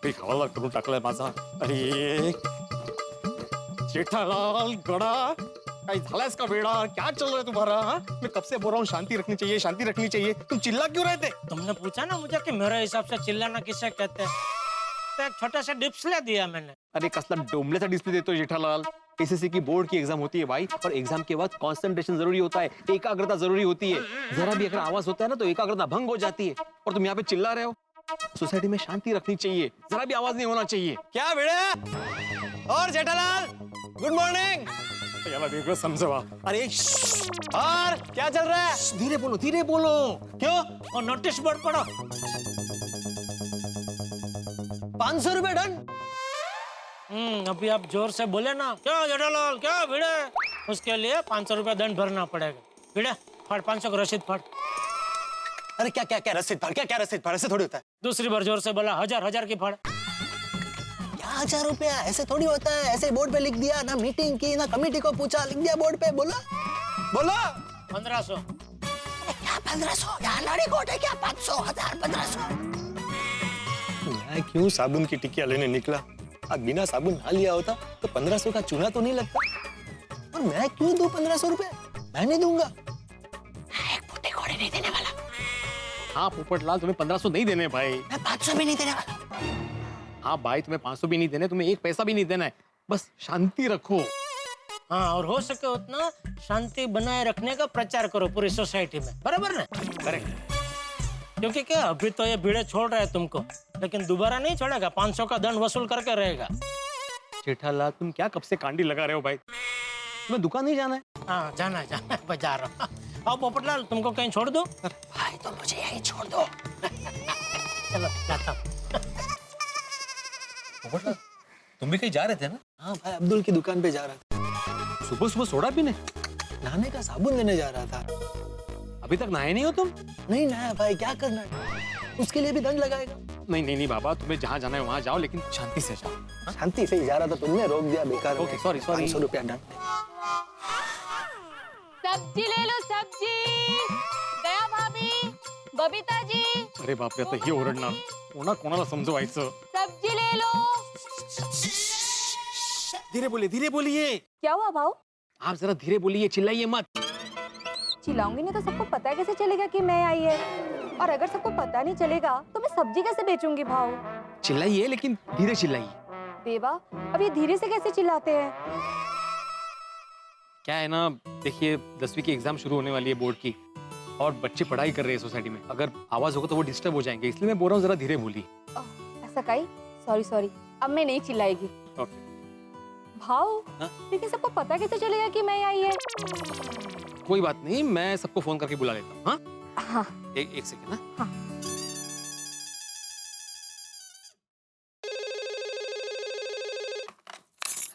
खावाला करून टाकलाय माझा। अरे जेठालाल गड़ा, कहीं झालास का बेड़ा, क्या चल रहा है तुम्हारा? मैं कब से बोल रहा हूँ शांति रखनी चाहिए, तुम चिल्ला क्यों रहे थे? तुमने पूछा ना मुझे कि मेरे हिसाब से चिल्लाना किसे कहते हैं, तो एक छोटा सा डिस्प्ले दिया मैंने। अरे कसला डोमले सा डिस्प्ले देते हो जेठालाल। एसएससी की बोर्ड की एग्जाम होती है भाई, और एग्जाम के बाद कंसंट्रेशन जरूरी होता है, एकाग्रता जरूरी होती है। जरा भी अगर आवाज होता है ना तो एकाग्रता भंग हो जाती है, और तुम यहाँ पे चिल्ला रहे हो। सोसाइटी में शांति रखनी चाहिए, जरा भी आवाज नहीं होना चाहिए। क्या बेड़ा? और जेठालाल गुड मॉर्निंग। याला वेगळं समझवा। अरे और क्या चल रहा है? धीरे बोलो। क्यों? और नोटिस बोर्ड पढ़ो। 500 रुपए डन। अभी आप जोर से बोले ना, क्या जेठालाल, क्या भिड़े, उसके लिए 500 रुपया दंड भरना पड़ेगा। भिड़े फाड़ 500 की रसीद फाड़। अरे क्या रसीद फाड़, ऐसे थोड़ी होता है। दूसरी बार जोर से बोला, 1000 की फाड़। 1000 रुपया ऐसे थोड़ी होता है, ऐसे बोर्ड पे लिख दिया, ना मीटिंग की ना कमेटी को पूछा, लिख दिया बोर्ड पे। बोला 1500। क्या 1500? यहाँ लड़ी कोट है क्या? 500, 1000, 1500। मैं क्यों साबुन की टिकिया लेने निकला? आज बिना साबुन ना लिया होता तो 1500 का चूना तो नहीं लगता। और मैं क्यों दूं 1500 रुपए? मैं नहीं दूंगा। एक फुटे घोड़े नहीं देने वाला। हाँ पोपटलाल, तुम्हें 1500 नहीं देने भाई। मैं 500 भी नहीं देने वाला। हाँ भाई, तुम्हें 500 भी नहीं देने, तुम्हें 1 पैसा भी नहीं देना है। बस शांति रखो। हाँ, और हो सके उतना शांति बनाए रखने का प्रचार करो पूरी सोसाइटी में, बराबर ना? करेक्ट। क्योंकि क्या, अभी तो ये भीड़े छोड़ रहे हैं तुमको, लेकिन दोबारा नहीं छोड़ेगा, 500 का दंड वसूल करके रहेगा। जेठालाल तुम क्या कब से कांडी लगा रहे हो भाई? तुम्हें दुकान नहीं जाना है? हाँ जाना है, बजा रहा हूँ। आओ पोपटलाल, तुमको कहीं छोड़ दो? भाई तो मुझे यही छोड़ दो। चलो जाता हूँ। पोपटलाल तुम भी कहीं जा रहे थे ना? हाँ भाई, अब्दुल की दुकान पे जा रहा था। सुबह सोडा पीने? नहाने का साबुन लेने जा रहा था। अभी तक नहाए नहीं हो तुम? नहीं नहाया भाई, क्या करना है? उसके लिए भी दंड लगाएगा। नहीं बाबा, तुम्हें जहाँ जाना है वहाँ जाओ, लेकिन शांति से जाओ। शांति से ही जा रहा था, तुमने रोक दिया बेकार। ओके सॉरी 500 रुपया दंड। सब्जी ले लो, सब्जी। दया भाभी, बबीता जी, अरे बापरे, आता हे ओरडणार, कोणाला समजवायचं? ले लो। धीरे बोलिए। क्या हुआ भाऊ? आप जरा धीरे बोलिए, चिल्लाइए मत। चिल्लाऊंगी नहीं तो सबको पता कैसे चलेगा कि मैं आई है? और अगर सबको पता नहीं चलेगा तो मैं सब्जी कैसे बेचूंगी भाऊ? चिल्लाइए लेकिन धीरे चिल्लाइए। देवा, अब ये धीरे से कैसे चिल्लाते हैं? क्या है ना, देखिए 10वीं की एग्जाम शुरू होने वाली है बोर्ड की, और बच्चे पढ़ाई कर रहे हैं सोसाइटी में। अगर आवाज होगा तो वो डिस्टर्ब हो जाएंगे, इसलिए मैं बोल रहा हूँ जरा धीरे बोलिए। ऐसा कहीं? सॉरी, अब मैं नहीं चिल्लाएगी। ओके। भाऊ, लेकिन सबको पता कैसे चलेगा कि मैं आई है? कोई बात नहीं, मैं सबको फोन करके बुला लेता हूँ। हाँ हाँ। एक सेकंड ना। हाँ।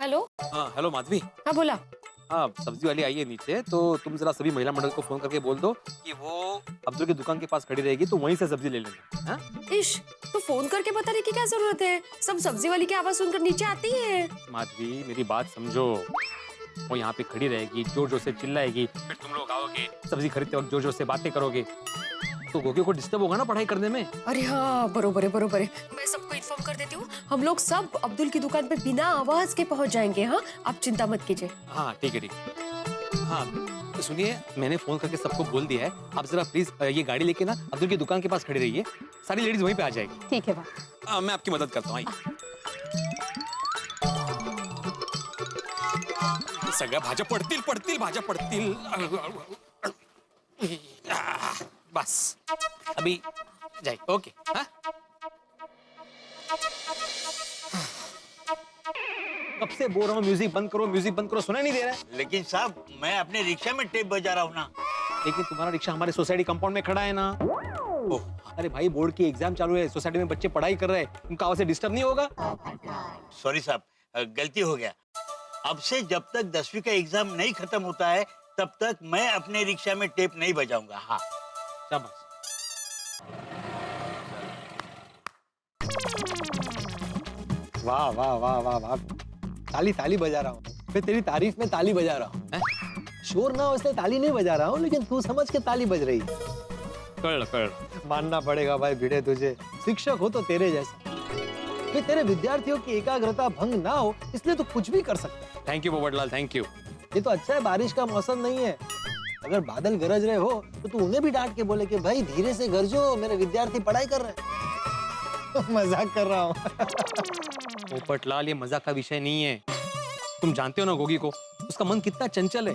हेलो। हाँ हेलो माधवी। हाँ बोला। हाँ सब्जी वाली आई है नीचे, तो तुम जरा सभी महिला मंडल को फोन करके बोल दो कि वो अब्दुल की दुकान के पास खड़ी रहेगी, तो वहीं से सब्जी ले लेंगे। हाँ? इश, तो फोन करके बताने की क्या जरूरत है? सब सब्जी वाली की आवाज सुनकर नीचे आती है। माधवी मेरी बात समझो, वो यहाँ पे खड़ी रहेगी, जोर जोर से चिल्लाएगी, फिर तुम लोग आओगे, सब्जी खरीदते वक्त जोर जोर से बातें करोगे, तो गोगी को डिस्टर्ब होगा ना पढ़ाई करने में। अरे हाँ, बरोबर है। मैं सबको इन्फॉर्म कर देती हूँ। हम लोग सब अब्दुल की दुकान पे बिना आवाज के पहुँच जाएंगे। हाँ, आप चिंता मत कीजिए। हाँ ठीक है। हाँ तो सुनिए, मैंने फोन करके सबको बोल दिया है, आप जरा प्लीज ये गाड़ी लेके ना अब्दुल की दुकान के पास खड़ी रहिए, सारी लेडीज वहीं पे आ जाएगी। ठीक है भाई। मैं आपकी मदद करता हूँ। सगळ्या भाज्या पडतील। बस अभी जाए। ओके। हाँ कब से बोल रहा हूँ म्यूजिक बंद करो, सुनाई नहीं दे रहा है। लेकिन साहब मैं अपने रिक्शा में टेप बजा रहा हूँ ना। लेकिन तुम्हारा रिक्शा हमारे सोसाइटी कंपाउंड में खड़ा है ना। अरे भाई, बोर्ड की एग्जाम चालू है, सोसाइटी में बच्चे पढ़ाई कर रहे हैं, उनका आवाज से डिस्टर्ब नहीं होगा? सॉरी साहब, गलती हो गया। अब से जब तक 10वीं का एग्जाम नहीं खत्म होता है तब तक मैं अपने रिक्शा में टेप नहीं बजाऊंगा। हाँ शाबाश। वाह वाह वाह वाह वाह, ताली बजा रहा हूँ मैं, तेरी तारीफ में ताली बजा रहा हूँ। शोर ना हो इसलिए ताली नहीं बजा रहा हूँ, लेकिन तू समझ के ताली बज रही है। कर मानना पड़ेगा भाई भिड़े, तुझे शिक्षक हो तो तेरे जैसा, कि तेरे विद्यार्थियों की एकाग्रता भंग ना हो इसलिए तू कुछ भी कर सकता है। Thank you Popatlal, thank you. ये तो अच्छा है बारिश का मौसम नहीं है, अगर बादल गरज रहे हो तो तू उन्हें भी डांट के बोले कि भाई धीरे से गरजो, मेरे विद्यार्थी पढ़ाई कर रहे हैं। मजाक कर रहा हूँ। पोपटलाल, ये मजाक का विषय नहीं है। तुम जानते हो ना गोगी को, उसका मन कितना चंचल है,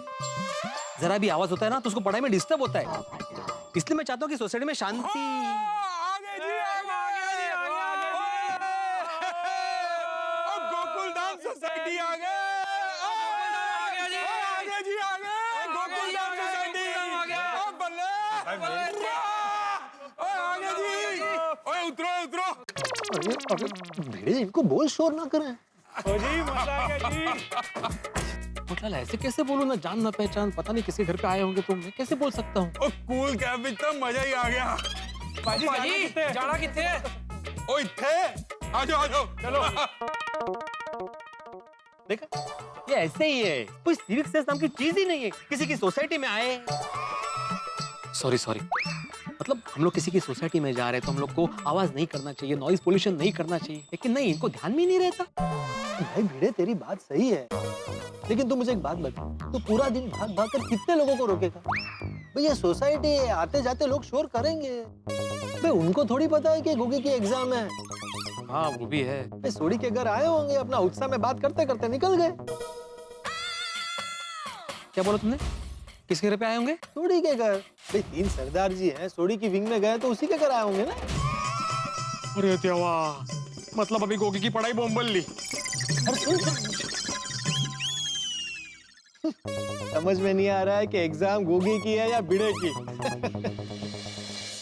जरा भी आवाज होता है ना तो उसको पढ़ाई में डिस्टर्ब होता है, इसलिए मैं चाहता हूँ कि सोसाइटी में शांति। सोसाइटी आ गए। अरे भिड़े, इनको बोल शोर ना करें। पोपटलाल ऐसे कैसे बोलूं, ना जान ना पहचान, पता नहीं किसी घर पे आए होंगे तो मैं कैसे बोल सकता हूँ? कूल कैब इतना मजा ही आ गया। बाजी जाना किथे? ओ इत्थे आ जाओ चलो। देखा, ये ऐसे ही है, कोई सिविक सेंस नाम की चीज ही नहीं है। किसी की सोसाइटी में आए, सॉरी, मतलब हम लोग किसी की सोसाइटी में जा रहे हैं तो हम लोग को आवाज नहीं करना चाहिए, नॉइज पोल्यूशन नहीं करना चाहिए, लेकिन नहीं, इनको ध्यान में नहीं रहता। भाई भिड़े, तेरी बात सही है, लेकिन तू मुझे एक बात बता, तू पूरा दिन भाग भाग कर कितने लोगों को रोकेगा? भैया सोसाइटी है, आते जाते लोग शोर करेंगे, भाई उनको थोड़ी पता है कि गोगी की एग्जाम है। हाँ वो भी है। सोडी के घर आए होंगे, अपना उत्साह में बात करते करते निकल गए। क्या बोला तुमने? किसके घर पे आए होंगे? सोडी के घर। भाई 3 सरदार जी हैं, सोडी की विंग में गए तो उसी के घर आए होंगे ना। अरे देवा, मतलब अभी गोगी की पढ़ाई बोंबल ली। समझ में नहीं आ रहा है कि एग्जाम गोगी की है या बिड़े की।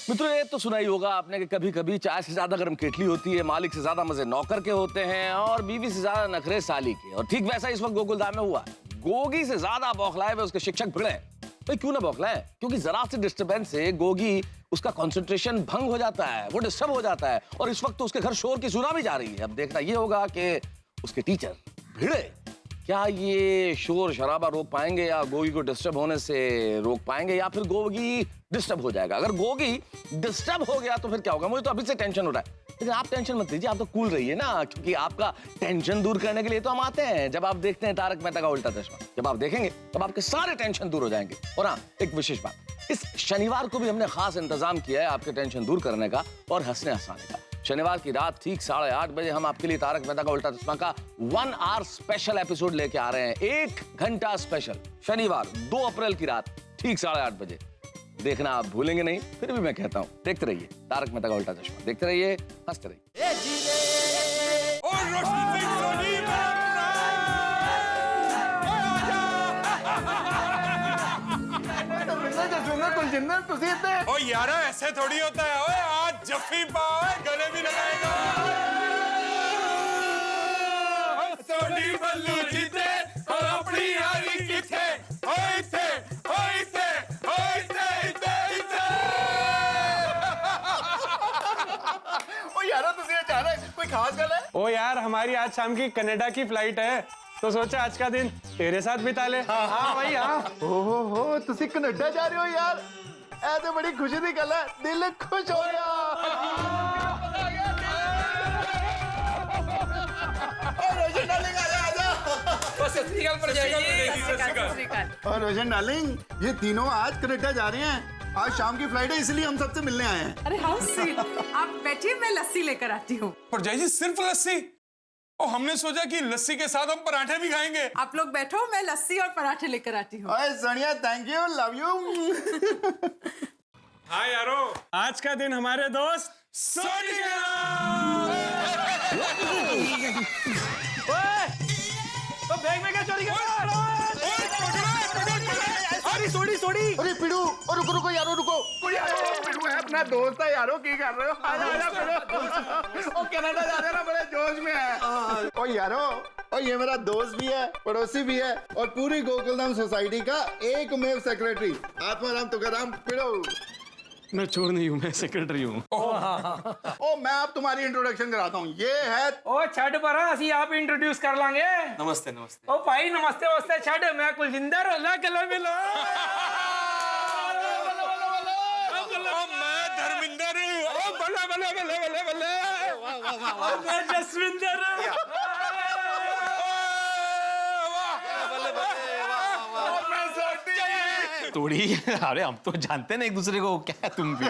मित्रों, ये तो सुना ही होगा आपने कि कभी कभी चाय से ज्यादा गर्म केटली होती है, मालिक से ज्यादा मजे नौकर के होते हैं और बीवी से ज्यादा नखरे साली के। और ठीक वैसा इस वक्त गोकुलधाम में हुआ। गोगी से ज्यादा बौखलाए हुए उसके शिक्षक भिड़े। भाई क्यों ना बौखलाए, क्योंकि जरा सी डिस्टर्बेंस से गोगी उसका कंसंट्रेशन भंग हो जाता है, वो डिस्टर्ब हो जाता है, और इस वक्त तो उसके घर शोर की सुना भी जा रही है। अब देखना ये होगा कि उसके टीचर भिड़े क्या ये शोर शराबा रोक पाएंगे, या गोगी को डिस्टर्ब होने से रोक पाएंगे, या फिर गोगी डिस्टर्ब हो जाएगा। अगर गोगी डिस्टर्ब हो गया तो फिर क्या होगा, मुझे तो अभी से टेंशन हो रहा है। लेकिन आप टेंशन मत लीजिए, आप तो कूल रहिए ना, क्योंकि आपका टेंशन दूर करने के लिए तो हम आते हैं। जब आप देखते हैं तारक मेहता का उल्टा चश्मा, जब आप देखेंगे तब आपके सारे टेंशन दूर हो जाएंगे। और हाँ, एक विशेष बात, इस शनिवार को भी हमने खास इंतजाम किया है आपके टेंशन दूर करने का और हंसने हंसाने का। शनिवार की रात ठीक 8:30 बजे हम आपके लिए तारक मेहता का उल्टा चश्मा का 1 आवर स्पेशल एपिसोड लेके आ रहे हैं। 1 घंटा स्पेशल, शनिवार 2 अप्रैल की रात ठीक 8:30 बजे। देखना आप भूलेंगे नहीं, फिर भी मैं कहता हूँ देखते रहिए तारक मेहता का उल्टा चश्मा, देखते रहिए, हंसते रहिए। ओ यार ऐसे थोड़ी होता है, ओए आज जफ्फी पाओ गले भी लगाएगा। सोनी बल्लू जीते और अपनी यारी की थे, ओए थे, ओए थे, ओए थे, थे, थे। ओ यार तुझे जाना है, कोई खास गल है? ओ यार हमारी आज शाम की कनाडा की फ्लाइट है, तो सोचा आज का दिन तेरे साथ बिता ले। हाँ भाई हाँ। ओहो तुसी कनाडा जा रहे हो यार, ऐ तो बड़ी खुशी दी गल है, दिल खुश हो गया। रोशन डार्लिंग आजा। और रोशन डार्लिंग, ये तीनों आज कनाडा जा रहे हैं, आज शाम की फ्लाइट है इसलिए हम सबसे मिलने आए हैं। अरे हाउ स्वीट। आप बैठिए, मैं लस्सी लेकर आती हूँ। पर जय जी सिर्फ लस्सी? और हमने सोचा कि लस्सी के साथ हम पराठे भी खाएंगे। आप लोग बैठो, मैं लस्सी और पराठे लेकर आती हूँ। ओए Sonia, thank you, love you. हाँ यारो, आज का दिन हमारे दोस्त सोनी का। तो बैग में क्या चोरी कर रहा है? सोड़ी। अरे पिड़ू, और रुको यारो, रुको। पिड़ू है अपना दोस्त है यारो, की कर रहे हो? आजा पिड़ू। ओ कनाडा जा रहे ना, बड़े जोश में है। ओ यारो, और ये मेरा दोस्त भी है, पड़ोसी भी है, और पूरी गोकुलधाम सोसाइटी का एकमेव सेक्रेटरी आत्माराम तुकाराम पिड़ू। मैं चोर नहीं हूँ, मैं सेक्रेटरी हूँ। ओ मैं आप तुम्हारी इंट्रोडक्शन कराता हूँ, ये है। ओ छड़ पर असी आप इंट्रोड्यूस कर लांगे। नमस्ते नमस्ते। ओ भाई नमस्ते वस्ते छड़, मैं कुलजिंदर होला कलो मिलो। मैं धर्मिंदर हूँ। ओ बल्ले बल्ले बल्ले बल्ले बल्ले। मैं जसविंदर। तोड़ी, अरे हम तो जानते ना एक दूसरे को, क्या तुम भी।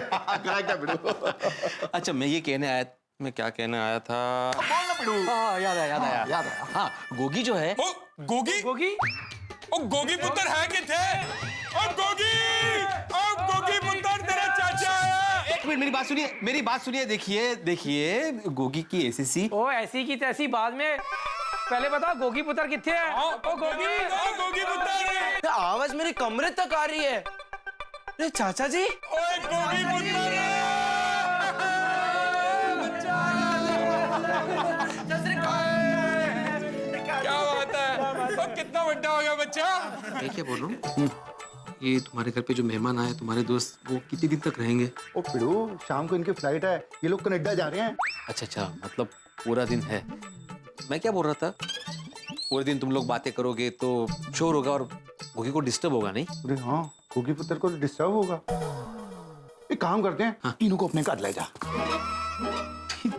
अच्छा मैं ये कहने आया, मैं क्या कहने आया था? हाँ याद आया। हाँ गोगी जो है। ओ गोगी? ओ गोगी पुत्र है कि थे? ओ गोगी पुत्र तेरा चाचा है। एक मिनट मेरी बात सुनिए, देखिए गोगी की एसीसी। ओ ऐसी की तैसी बाद में, पहले बताओ गोगी पुत्र किथे है? ओ गोगी पुत्र। आवाज मेरे कमरे तक आ रही है। अरे चाचा जी। ओए गोगी पुत्र। क्या बात है? ओ कितना बड़ा हो गया बच्चा? मैं क्या बोल रहा हूँ, ये तुम्हारे घर पे जो मेहमान आए, तुम्हारे दोस्त, वो कितने दिन तक रहेंगे? ओ पिड़ू, शाम को इनकी फ्लाइट है, ये लोग कनाडा जा रहे हैं। अच्छा, मतलब पूरा दिन है। मैं क्या बोल रहा था, पूरे दिन तुम लोग बातें करोगे तो शोर होगा और गोगी को डिस्टर्ब होगा नहीं? अरे हाँ, गोगी पुत्र को डिस्टर्ब होगा। एक काम करते हैं, हाँ। तीनों को अपने घर ले जा।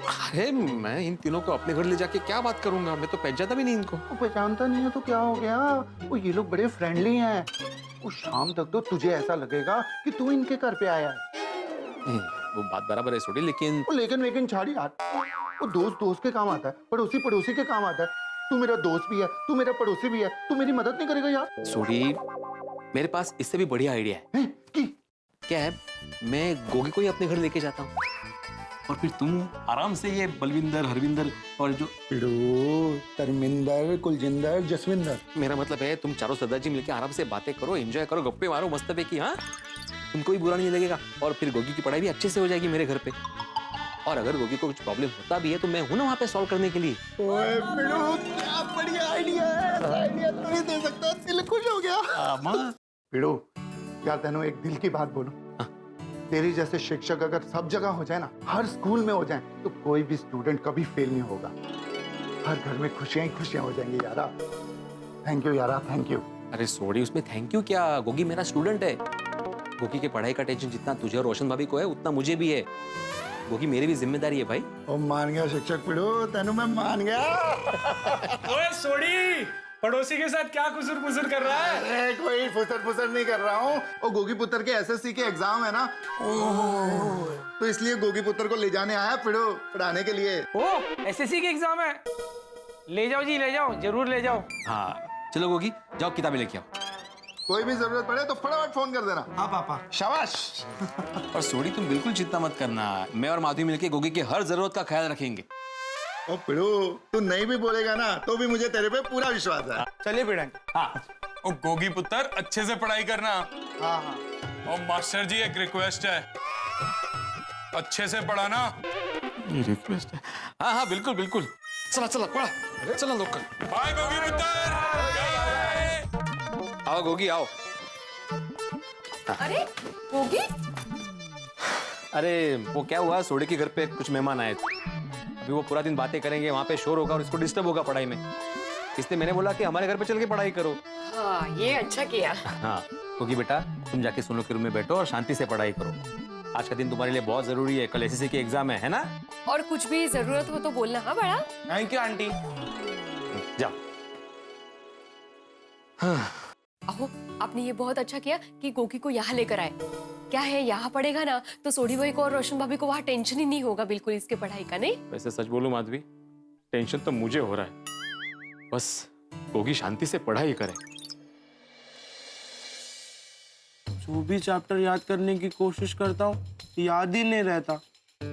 अरे मैं इन तीनों को अपने घर ले जाके क्या बात करूंगा, मैं तो पहचानता भी नहीं इनको। पहचानता नहीं है तो क्या हो गया? वो ये लोग बड़े फ्रेंडली हैं। वो शाम तक तो तुझे ऐसा लगेगा कि तू इनके घर पे आया है। वो बात बराबर है सोडी, लेकिन छाड़ी यार, वो दोस्त के काम आता है, पड़ोसी के काम आता है। तू मेरा दोस्त भी है, तू मेरा पड़ोसी भी है, तू मेरी मदद नहीं करेगा यार? सोडी, मेरे पास इससे भी बढ़िया आइडिया है। क्या है, मैं गोगी को ही अपने घर लेके जाता हूँ और फिर तुम आराम से ये बलविंदर, हरविंदर और जो धर्मिंदर, कुलजिंदर, जसविंदर, मेरा मतलब है तुम चारों सरदार मिलके आराम से बातें करो, एंजॉय करो, गप्पे मारो मस्त पैकी। हाँ, तुमको भी बुरा नहीं लगेगा और फिर गोगी की पढ़ाई भी अच्छे से हो जाएगी मेरे घर पे। और अगर गोगी को कुछ प्रॉब्लम होता भी है तो मैं हूं ना वहाँ पे सॉल्व करने के लिए। ओए पिड़ू, क्या बढ़िया आइडिया है, आइडिया तू ही दे सकता है, दिल खुश हो गया। पिड़ू, क्या तेनों एक दिल की बात बोलूं? तेरी जैसे शिक्षक अगर सब जगह हो जाए ना, हर स्कूल में हो जाए, तो कोई भी स्टूडेंट कभी फेल नहीं होगा। हर घर में खुशियां ही खुशियां हो जाएंगी यारा। थैंक यू यारा, थैंक यू। अरे सॉरी, उसमें थैंक यू क्या, गोगी मेरा स्टूडेंट है। गोगी की पढ़ाई का टेंशन जितना तुझे और रोशन भाभी को है उतना मुझे भी है। गोगी मेरी भी जिम्मेदारी है भाई। ओ मान गया शिक्षक पिड़ो, तेनू मैं मान गया। ओए सोडी, पड़ोसी के साथ क्या कुसुर पुसुर कर रहा है? अरे कोई फुसर फुसर नहीं कर रहा हूँ। ओ गोगी पुत्र के एसएससी के एग्जाम है ना, तो इसलिए गोगी पुत्र को ले जाने आया पिड़ो, पढ़ाने के लिए। ओ एसएससी के एग्जाम है, ले जाओ जी, ले जाओ, जरूर ले जाओ। हाँ चलो गोगी जाओ, किताबें लेके आओ। कोई भी जरूरत पड़े तो फटाफट फोन कर देना। हाँ पापा। शाबाश। और सोडी तुम बिल्कुल चिंता मत करना, मैं और माधवी मिलके गोगी की हर जरूरत का ख्याल रखेंगे। ओ पिड़ो, तू नहीं भी बोलेगा ना तो भी मुझे तेरे पे पूरा विश्वास है। चलिए पिड़ंग। हाँ ओ गोगी पुत्र अच्छे से पढ़ाई करना। हाँ हाँ। और मास्टर जी एक रिक्वेस्ट है, अच्छे से पढ़ाना। ये रिक्वेस्ट है? हाँ हाँ बिल्कुल बिल्कुल। चला चला पढ़ा, चला लोग। बाय गोगी पुत्र। आओ गोगी आओ। अरे गोगी, अरे वो क्या हुआ, सोडी के घर पे कुछ मेहमान आए थे। अभी वो पूरा दिन बातें करेंगे, वहाँ पे शोर होगा और इसको डिस्टर्ब होगा पढ़ाई में, इसलिए मैंने बोला कि हमारे घर पे चल के पढ़ाई करो। हाँ ये अच्छा किया। हाँ क्योंकि बेटा तुम जाके सोनू के रूम में बैठो और शांति से पढ़ाई करो। आज का दिन तुम्हारे लिए बहुत जरूरी है, कल एसएससी के एग्जाम है ना? और कुछ भी जरूरत हो तो बोलना। हाँ बड़ा। Thank you aunty. जाओ। अहो आपने ये बहुत अच्छा किया कि गोगी को यहाँ लेकर आए। क्या है, यहाँ पढ़ेगा ना तो सोडी भाई को और रोशन भाभी को वहाँ टेंशन ही नहीं होगा बिल्कुल इसके पढ़ाई का। नहीं वैसे सच बोलूं माधवी, टेंशन तो मुझे हो रहा है, बस गोगी शांति से पढ़ाई करे। जो भी चैप्टर याद करने की कोशिश करता हूँ याद ही नहीं रहता।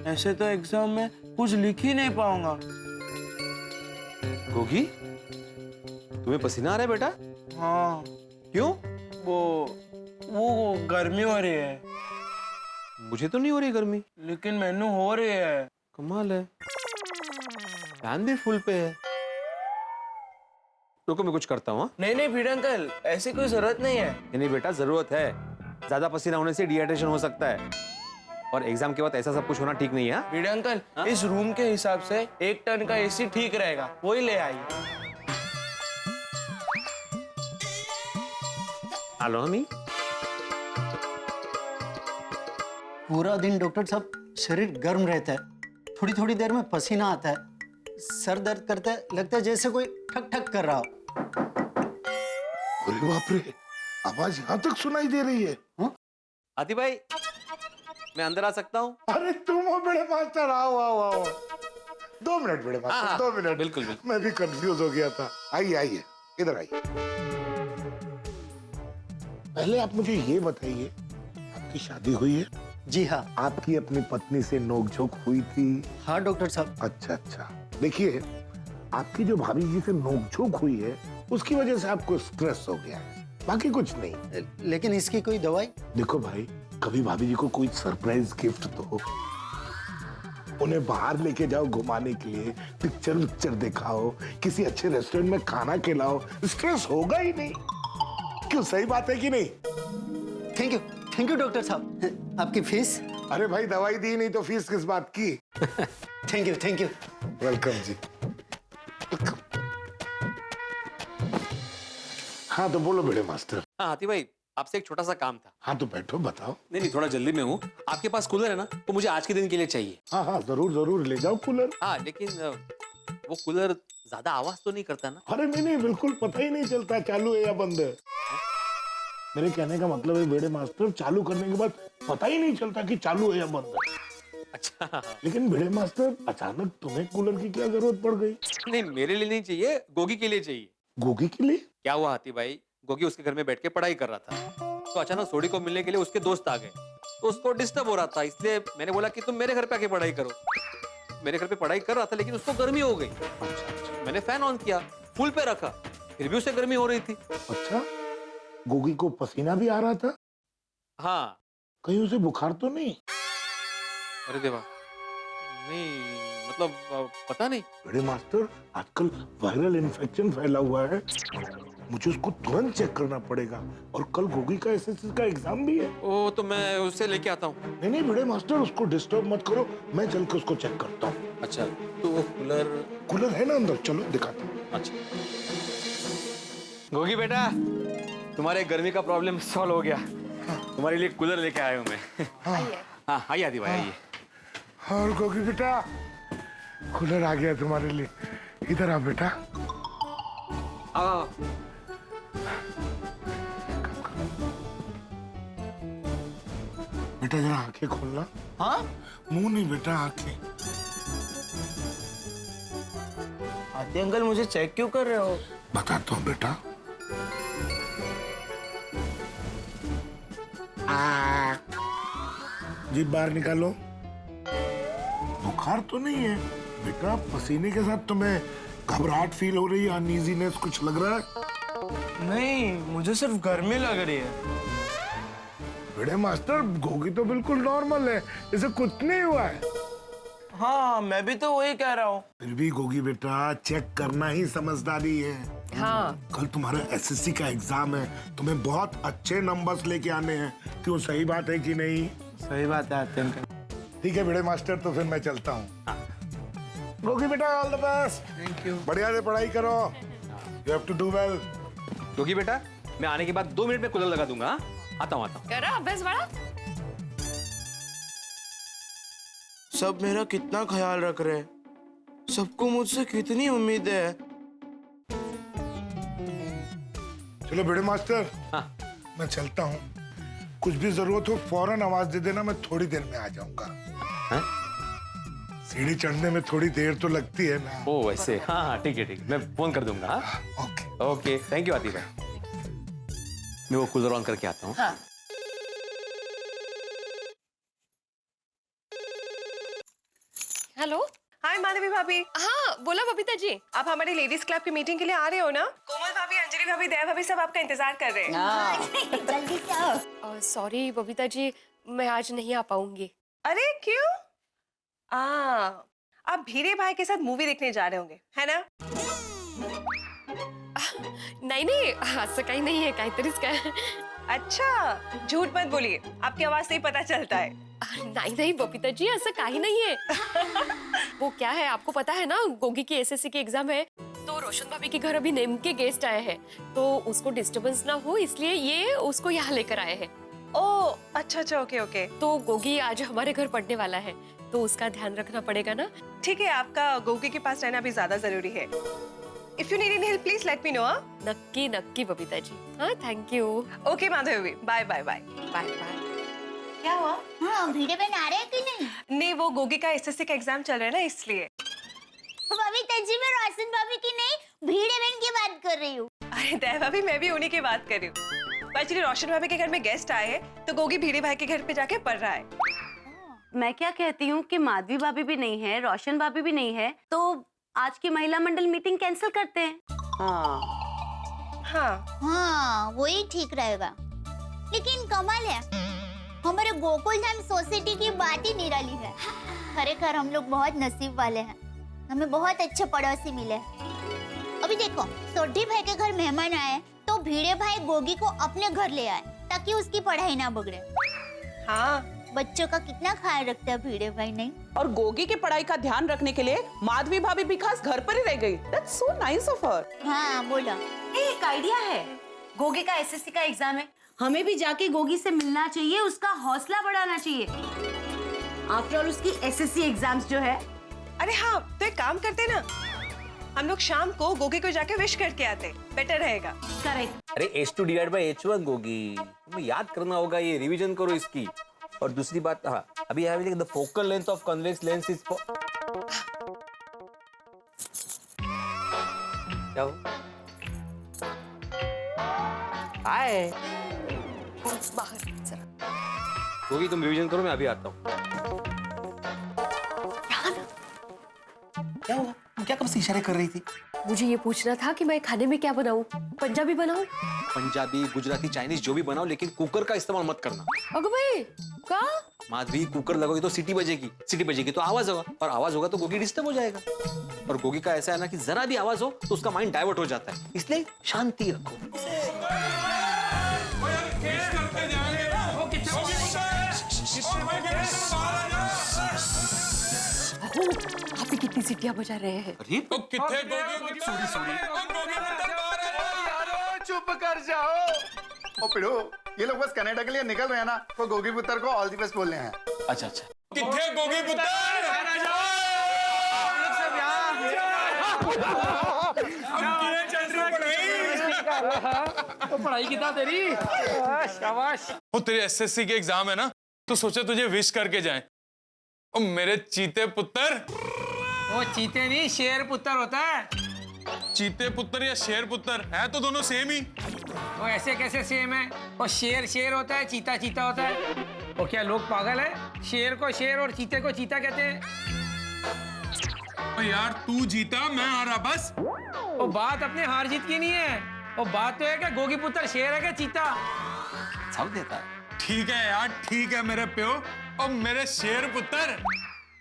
ऐसे तो एग्जाम में कुछ लिख ही नहीं पाऊंगा। गोगी तुम्हें पसीना आ रहा है बेटा? हाँ। क्यों? वो गर्मी हो रही है। मुझे तो नहीं हो रही गर्मी। लेकिन मैनू हो रही है। कमाल है, फैन भी फुल पे है। रुको मैं कुछ करता हूँ। नहीं नहीं भिड़ अंकल, ऐसी कोई जरूरत नहीं है। नहीं बेटा जरूरत है, ज्यादा पसीना होने से डिहाइड्रेशन हो सकता है और एग्जाम के बाद ऐसा सब कुछ होना ठीक नहीं है। भिड़ अंकल इस रूम के हिसाब से 1 टन का एसी ठीक रहेगा, वही ले आइए। हेलो हमी। पूरा दिन डॉक्टर साहब शरीर गर्म रहता है, थोड़ी थोड़ी देर में पसीना आता है, सर दर्द करता है, लगता है जैसे कोई ठक ठक कर रहा हो। अरे बाप रे, आवाज यहाँ तक सुनाई दे रही है। आती भाई मैं अंदर आ सकता हूँ? अरे तुम हो बड़े मास्टर, आओ आओ आओ। 2 मिनट बड़े मास्टर, 2 मिनट। बिल्कुल बिल्कुल। मैं भी कंफ्यूज हो गया था। आइए आइए, इधर आइए। पहले आप मुझे ये बताइए, आपकी शादी हुई है? जी हाँ। आपकी अपनी पत्नी से नोकझोंक हुई थी? हाँ डॉक्टर साहब। अच्छा अच्छा। देखिए, आपकी जो भाभी जी से नोकझोंक हुई है उसकी वजह से आपको स्ट्रेस हो गया है, बाकी कुछ नहीं। लेकिन इसकी कोई दवाई? देखो भाई, कभी भाभी जी को कोई सरप्राइज गिफ्ट दो, उन्हें बाहर लेके जाओ घुमाने के लिए, पिक्चर दिखाओ, किसी अच्छे रेस्टोरेंट में खाना खिलाओ, स्ट्रेस होगा ही नहीं। क्यों, सही बात है कि नहीं? थैंक यू डॉक्टर साहब। आपकी फीस? अरे भाई दवाई दी नहीं तो फीस किस बात की? Thank you. वेलकम जी। हाँ तो बोलो बड़े मास्टर। हाँ हाथी भाई आपसे एक छोटा सा काम था। हाँ तो बैठो, बताओ। नहीं थोड़ा जल्दी में हूँ। आपके पास कूलर है ना, तो मुझे आज के दिन के लिए चाहिए। हाँ हाँ जरूर ले जाओ कूलर। हाँ लेकिन वो कूलर ज्यादा आवाज तो नहीं करता ना? अरे नहीं बिल्कुल पता ही नहीं चलता चालू है या बंद है। मेरे कहने का मतलब है बेड़े मास्टर, चालू करने के बाद पता ही नहीं चलता कि चालू है या बंद है। अच्छा। लेकिन बेड़े मास्टर, अचानक तुम्हें कूलर की क्या जरूरत पड़ गई? नहीं मेरे लिए नहीं चाहिए, गोगी के लिए चाहिए। गोगी के लिए? क्या हुआ हाथी भाई, गोगी उसके घर में बैठ के पढ़ाई कर रहा था, तो अचानक सोडी को मिलने के लिए उसके दोस्त आ गए, तो उसको डिस्टर्ब हो रहा था, इसलिए मैंने बोला कि तुम मेरे घर पे आके पढ़ाई करो। मेरे घर पे पढ़ाई कर रहा था लेकिन उसको गर्मी हो गई। मैंने फैन ऑन किया, फुल पे रखा, फिर भी उसे गर्मी हो रही थी। अच्छा, गोगी को पसीना भी आ रहा था? हाँ। कहीं उसे बुखार तो नहीं? अरे देवा, नहीं मतलब पता नहीं। बड़े मास्टर, आजकल वायरल इन्फेक्शन फैला हुआ है, मुझे उसको तुरंत चेक करना पड़ेगा। और कल गोगी का एसएससी का एग्जाम भी है। ओ तो मैं उससे लेके आता हूँ। नहीं बड़े मास्टर, उसको डिस्टर्ब मत करो, मैं चल के उसको चेक करता हूँ। अच्छा तो वो कूलर है ना अंदर, चलो दिखाता हूँ। अच्छा गोगी बेटा, तुम्हारे गर्मी का प्रॉब्लम सॉल्व हो गया। तुम्हारे लिए कूलर लेके आया हूँ मैं। हाँ आइए आदि भाई आइए। और गोगी बेटा, कूलर आ गया तुम्हारे लिए। इधर आ बेटा। बेटा जरा आंखें खोलना। हाँ, मुंह नहीं बेटा, आंखें। आते अंकल, मुझे चेक क्यों कर रहे हो? बताता हूँ बेटा। जीभ बाहर निकालो। बुखार तो नहीं है बेटा, पसीने के साथ तुम्हें घबराहट फील हो रही है, अनईजीनेस कुछ लग रहा है? नहीं, मुझे सिर्फ गर्मी लग रही है। बड़े मास्टर, गोगी तो बिल्कुल नॉर्मल है, इसे कुछ नहीं हुआ है। हाँ, मैं भी तो वही कह रहा हूँ। फिर भी गोगी बेटा, चेक करना ही समझदारी है। हाँ। कल तुम्हारा एसएससी का एग्जाम है, तुम्हें बहुत अच्छे नंबर्स लेके आने हैं। क्यों, सही बात है कि नहीं? सही बात है आते अंकल। ठीक है बड़े मास्टर, तो फिर मैं चलता हूँ। गोगी बेटा, all the best. Thank you. बढ़िया से पढ़ाई करो। You have to do well. Gogi बेटा, मैं आने के बाद 2 मिनट में कूलर लगा दूंगा। हाँ? आता हूँ। करा अभ्यास बड़ा। सब मेरा कितना ख्याल रख रहे हैं, सबको मुझसे कितनी उम्मीद है। चलो बड़े मास्टर। हाँ। मैं चलता हूँ। कुछ भी जरूरत हो फौरन आवाज दे देना, मैं थोड़ी देर में आ जाऊंगा। सीढ़ी चढ़ने में थोड़ी देर तो लगती है ना। ओ वैसे, हाँ हाँ ठीक है, मैं फोन कर दूंगा। हाँ? Okay okay, thank you Atif भाई। मैं वो कूलर ऑन करके आता हूँ। हाँ। हेलो। हाय माधवी भाभी। हाँ बोला बबीता जी। आप हमारी लेडीज क्लब की मीटिंग के लिए आ रहे हो ना? कोमल भाभी, अंजलि भाभी, दया भाभी सब आपका इंतजार कर रहे हैं। जल्दी से आओ। सॉरी बबीता जी, मैं आज नहीं आ पाऊंगी। अरे क्यों? आप भीरे भाई के साथ मूवी देखने जा रहे होंगे, है ना? नहीं नहीं, असं काही नाही आहे, काहीतरीच काय। अच्छा, झूठ मत बोलिए, आपकी आवाज से ही पता चलता है। नहीं नहीं बबीता जी, असं काही नहीं है। वो क्या है, आपको पता है ना, गोगी की एसएससी की एग्जाम है, तो रोशन भाभी के घर अभी नेम के गेस्ट आए हैं, तो उसको डिस्टरबेंस ना हो इसलिए ये उसको यहाँ लेकर आए हैं। ओह अच्छा अच्छा, ओके ओके। तो गोगी आज हमारे घर पढ़ने वाला है, तो उसका ध्यान रखना पड़ेगा ना। ठीक है, आपका गोगी के पास रहना भी ज्यादा जरूरी है। If you need any help, please let me know. नक्की नक्की बबीता जी। हाँ thank you. Okay Madhavi, bye bye bye bye bye. क्या हुआ? हाँ, भीड़े बहन आ रहे हैं कि नहीं? नहीं, वो गोगी का एसएससी का एग्जाम चल रहा है ना, इसलिए। बबीता जी, मैं रोशन भाभी की नहीं, भीड़े बहन की बात कर रही हूँ। अरे दया भाभी, मैं भी उन्हीं की बात कर रही हूँ। एक्चुअली रोशन भाभी के घर में गेस्ट आए हैं, तो गोगी भीड़े भाई के घर पे जाके पढ़ रहा है। मैं क्या कहती हूँ कि माधवी भाभी भी नहीं है, रोशन भाभी भी नहीं है, तो आज की महिला मंडल मीटिंग कैंसिल करते हैं। हाँ, वही ठीक रहेगा। लेकिन कमाल है, हमारे गोकुल धाम सोसाइटी की बात ही निराली है। खरेखर हम लोग बहुत नसीब वाले हैं, हमें बहुत अच्छे पड़ोसी मिले। अभी देखो, सोढ़ी भाई के घर मेहमान आए तो भीड़े भाई गोगी को अपने घर ले आए ताकि उसकी पढ़ाई ना बिगड़े। हाँ, बच्चों का कितना ख्याल रखता है भीड़े भाई, नहीं? और गोगी की पढ़ाई का ध्यान रखने के लिए माधवी भाभी भी खास घर पर ही रह गई। That's so nice of her. हाँ बोला। एक आइडिया है, गोगी का एसएससी का एग्जाम है, हमें भी जाके गोगी से मिलना चाहिए, उसका हौसला बढ़ाना चाहिए। आफ्टर ऑल उसकी एसएससी एग्जाम्स जो है। अरे हाँ, तो एक काम करते ना, हम लोग शाम को गोगी को जाके विश करके आते, बेटर रहेगा। करेक्ट। अरे H2 divide by H1 Gogi, तुम्हें याद करना होगा, ये रिवीजन करो इसकी। और दूसरी बात, हाँ अभी है the focal length of convex lens is क्या हो? हाय बाहर जरा। गोगी तुम रिवीजन करो, मैं अभी आता हूँ। क्या हुआ? तुम क्या कब से इशारे कर रही थी? मुझे ये पूछना था कि मैं खाने में क्या बनाऊं, पंजाबी बनाऊं? पंजाबी, गुजराती, चाइनीज जो भी बनाओ, लेकिन कुकर का इस्तेमाल मत करना। अगं भाई, का? माधवी, कुकर लगोगी तो सीटी बजेगी तो आवाज होगा, और आवाज होगा तो गोगी डिस्टर्ब हो जाएगा। और गोगी का ऐसा है ना कि जरा भी आवाज हो तो उसका माइंड डाइवर्ट हो जाता है, इसलिए शांति रखो। आप ही कितनी सीटियां बजा रहे हैं? अरे तो कितने गोगी चुप कर जाओ। ओ पिड़ो, ये लोग बस कनाडा के लिए निकल रहे हैं ना, तो गोगी पुत्र को ऑल द बेस्ट बोलने हैं। अच्छा अच्छा, किथे गोगी पुत्र पढ़ाई कितना तेरी? शाबाश। वो तेरे एसएससी के एग्जाम है ना, तो सोचा तुझे विश करके जाएं। ओ मेरे चीते पुत्र। वो चीते नहीं, शेर पुत्र होता है। चीते पुत्र या शेर पुत्र है तो दोनों सेम ही। वो ऐसे कैसे सेम है? वो शेर शेर होता है, चीता चीता होता है। वो क्या लोग पागल है? शेर को शेर और चीते को चीता कहते हैं। ओ यार तू जीता मैं हारा बस। वो बात अपने हार जीत की नहीं है, वो बात तो है कि गोगी पुत्र शेर है कि चीता। सब देता है। ठीक है यार, ठीक है मेरे प्यो और मेरे शेर पुत्र।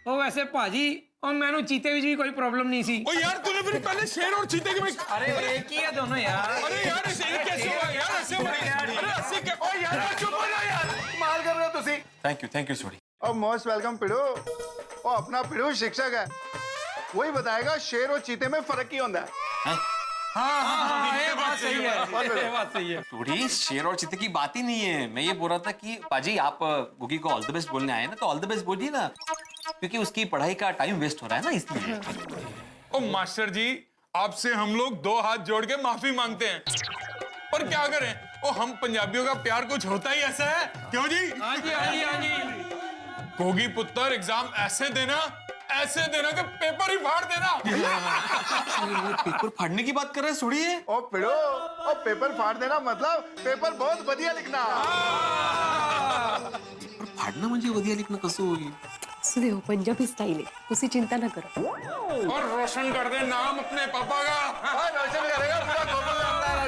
वो वैसे पाजी और मैंने चीते भी कोई प्रॉब्लम नहीं सी। ओ यार तूने फिर पहले शेर और चीते के में अरे एक ही है दोनों यार। अरे यार ऐसे ही कैसे हुआ यार? ऐसे अरे ऐसे क्या? ओ यार चुप हो जा यार। माल कर रहे हो तुसी। थैंक यू छोड़ी। और मोस्ट वेलकम पिड़ू। और अपना पिड़ू शिक्षक है, वही बताएगा शेर और चीते में फर्क ही होता है। हाँ, ये बात सही है, ये बात सही है। थोड़ी शेर और चीते की बात ही नहीं है। मैं ये बोल रहा था कि पाजी आप गुगी को ऑल द बेस्ट बोलने आए ना, तो ऑल द बेस्ट बोलिए ना, क्योंकि उसकी पढ़ाई का टाइम वेस्ट हो रहा है ना, इसलिए। ओ मास्टर जी, आपसे हम लोग 2 हाथ जोड़ के माफी मांगते हैं। और क्या करें, ओ हम पंजाबियों का प्यार कुछ होता ही ऐसा है, क्यों जी? हाँ जी, हाँ जी, हाँ जी। गोगी पुत्र एग्जाम ऐसे देना कि पेपर ही फाड़ देना। पेपर फाड़ने की बात कर रहे हैं, सुनिए। ओ पिड़ो, ओ पेपर फाड़ देना मतलब पेपर बहुत बढ़िया लिखना। पेपर फाड़ना म्हणजे बढ़िया लिखना कसं होईल? सुदेव पंजाबी स्टाइल है, तुसी चिंता ना करो। और रोशन कर दे नाम अपने पापा का। रोशन करेगा पूरा गोकुल रामलाल।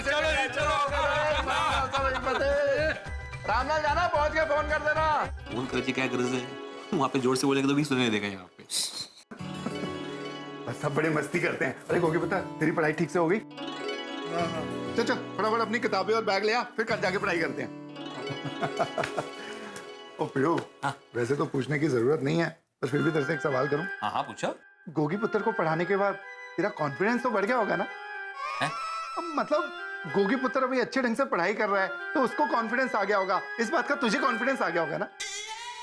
रामलाल जाना, पहुंच के फोन कर देना। फोन करायची काय गरज है? वहाँ पे जोर से बोलेगा तो भी सुनाई देगा यहाँ पे। बस सब बड़े मस्ती करते हैं। अरे गोगी पता तेरी पढ़ाई ठीक से हो गई? चल चल फटाफट अपनी किताबें और बैग ले आ, फिर कल जाके पढ़ाई करते हैं। ओ पिड़ू, वैसे तो पूछने की जरूरत नहीं है, पर फिर भी तेरे से एक सवाल करूं? हाँ पूछो। गोगी पुत्र को पढ़ाने के बाद तेरा कॉन्फिडेंस तो बढ़ गया होगा ना? मतलब गोगी पुत्र अभी अच्छे ढंग से पढ़ाई कर रहा है तो उसको कॉन्फिडेंस आ गया होगा, इस बात का तुझे कॉन्फिडेंस आ गया होगा ना?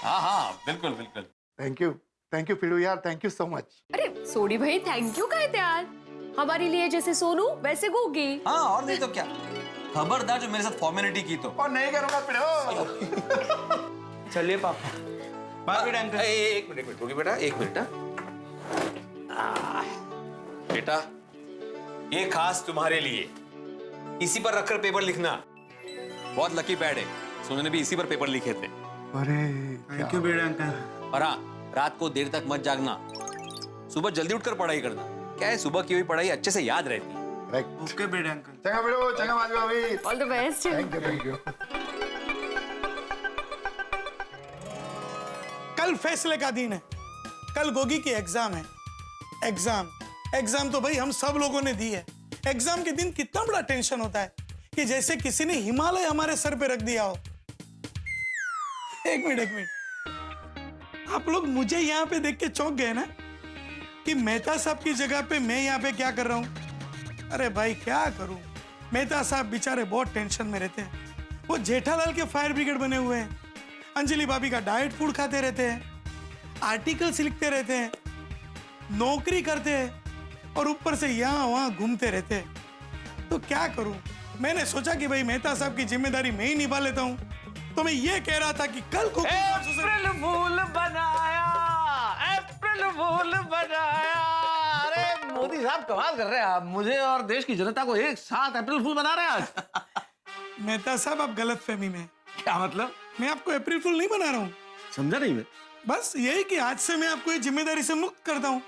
हाँ बिल्कुल बिल्कुल। थैंक यू पिड़ू यार, थैंक यू सो मच। अरे सोडी भाई थैंक यू कहते यार, हमारे लिए जैसे सोनू वैसे गोगी। हाँ और नहीं तो क्या, खबरदार जो मेरे साथ फॉर्मेलिटी की तो। और नहीं करूंगा पिड़ू। चलिए पापा, बाकी टाइम पे। एक मिनट गोगी बेटा, एक मिनट। बेटा ये खास तुम्हारे लिए, इसी पर रखकर पेपर लिखना। बहुत लकी पैड है, सोनू ने भी इसी पर पेपर लिखे थे। अरे थैंक यू बेटा अंकल। और हाँ, रात को देर तक मत जागना, सुबह जल्दी उठकर पढ़ाई करना। क्या है, सुबह की हुई पढ़ाई अच्छे से याद रहती है। ओके बेटा अंकल। चंगा बेटो, चंगा माजू भाभी। All the best. Thank you. कल फैसले का दिन है, कल गोगी की एग्जाम है। एग्जाम तो भाई हम सब लोगों ने दी है। एग्जाम के दिन कितना बड़ा टेंशन होता है कि जैसे किसी ने हिमालय हमारे सर पे रख दिया हो। एक मिनट, आप लोग मुझे यहाँ पे देख के चौंक गए ना कि मेहता साहब की जगह पे मैं यहाँ पे क्या कर रहा हूँ? अरे भाई क्या करूँ, मेहता साहब बेचारे बहुत टेंशन में रहते हैं। वो जेठालाल के फायर ब्रिगेड बने हुए हैं, अंजलि भाभी का डाइट फूड खाते रहते हैं, आर्टिकल्स लिखते रहते हैं, नौकरी करते हैं और ऊपर से यहाँ वहाँ घूमते रहते हैं। तो क्या करूँ, मैंने सोचा कि भाई मेहता साहब की जिम्मेदारी मैं ही निभा लेता हूँ। तो मैं ये कह रहा था कि कल को अप्रैल फूल बनाया, अप्रैल फूल बनाया। अरे मोदी साहब कमाल कर रहे हैं आप, मुझे और देश की जनता को एक साथ अप्रैल फूल बना रहे हैं आज। मेहता साहब आप गलत फहमी में। क्या मतलब? मैं आपको अप्रैल फूल नहीं बना रहा हूँ। समझा नहीं मैं। बस यही कि आज से मैं आपको ये जिम्मेदारी से मुक्त करता हूँ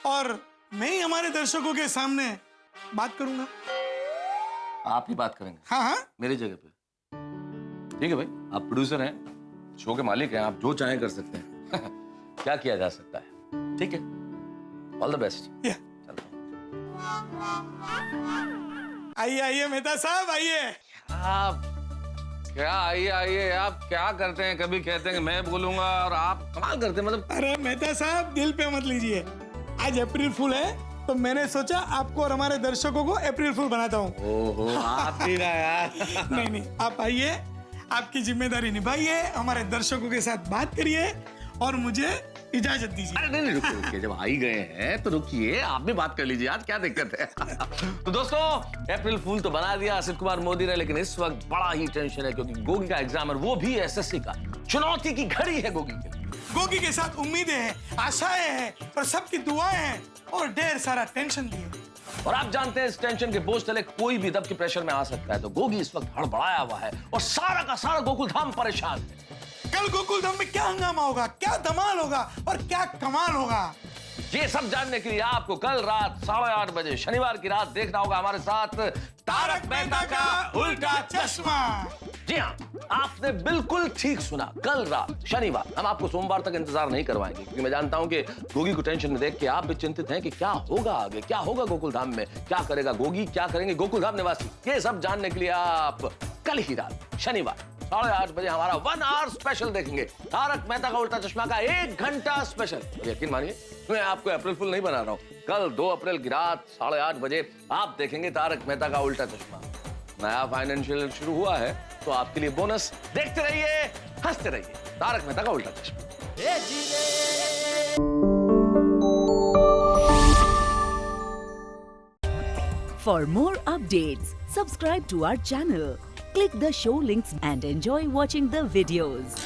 और मैं ही हमारे दर्शकों के सामने बात करूंगा। आप ही बात करेंगे? हाँ मेरी जगह पे। ठीक है भाई, आप प्रोड्यूसर हैं, शो के मालिक हैं, आप जो चाहें कर सकते हैं। क्या किया जा सकता है? ठीक है, ऑल द बेस्ट। आइए मेहता साहब, आइए। आप क्या आइए, आप क्या करते हैं? कभी कहते हैं कि मैं बोलूंगा और आप कमाल करते हैं मतलब। अरे मेहता साहब दिल पे मत लीजिए, आज अप्रैल फूल है तो मैंने सोचा आपको और हमारे दर्शकों को अप्रैल फूल बनाता हूँ। ओहो, आप ही ना यार। नहीं, आप आइए, आपकी जिम्मेदारी निभाइए, हमारे दर्शकों के साथ बात करिए और मुझे इजाजत दीजिए। अरे नहीं रुकिए रुकिए, जब आ ही गए हैं तो रुकिए, आप भी बात कर लीजिए, आज क्या दिक्कत है। तो दोस्तों, अप्रैल फूल तो बना दिया असित कुमार मोदी ने, लेकिन इस वक्त बड़ा ही टेंशन है क्योंकि गोगी का एग्जाम है, वो भी एसएससी का। चुनौती की घड़ी है गोगी के लिए। गोगी के साथ उम्मीदें हैं, आशाएं हैं और सबकी दुआएं हैं और ढेर सारा टेंशन भी है। और आप जानते हैं इस टेंशन के बोझ तले कोई भी दब के प्रेशर में आ सकता है, तो गोगी इस वक्त हड़बड़ाया हुआ है और सारा का सारा गोकुल धाम परेशान है। कल गोकुल धाम में क्या हंगामा होगा, क्या धमाल होगा और क्या कमाल होगा, ये सब जानने के लिए आपको कल रात 8:30 बजे शनिवार की रात देखना होगा हमारे साथ तारक मेहता का उल्टा चश्मा। जी हाँ, आपने बिल्कुल ठीक सुना, कल रात शनिवार। हम आपको सोमवार तक इंतजार नहीं करवाएंगे क्योंकि मैं जानता हूं कि गोगी को टेंशन में देख के आप भी चिंतित हैं कि क्या होगा आगे, क्या होगा गोकुल धाम में, क्या करेगा गोगी, क्या करेंगे गोकुल धाम निवासी। ये सब जानने के लिए आप कल ही रात शनिवार 8:30 बजे हमारा 1 आवर स्पेशल देखेंगे, तारक मेहता का उल्टा चश्मा का 1 घंटा स्पेशल। यकीन मानिए, मैं आपको अप्रैल फूल नहीं बना रहा हूं। कल 2 अप्रैल की रात 8:30 बजे आप देखेंगे तारक मेहता का उल्टा चश्मा। नया फाइनेंशियल शुरू हुआ है तो आपके लिए बोनस। देखते रहिए, हंसते रहिए, तारक मेहता का उल्टा चश्मा। For more updates, subscribe to our channel, click the show links and enjoy watching the videos.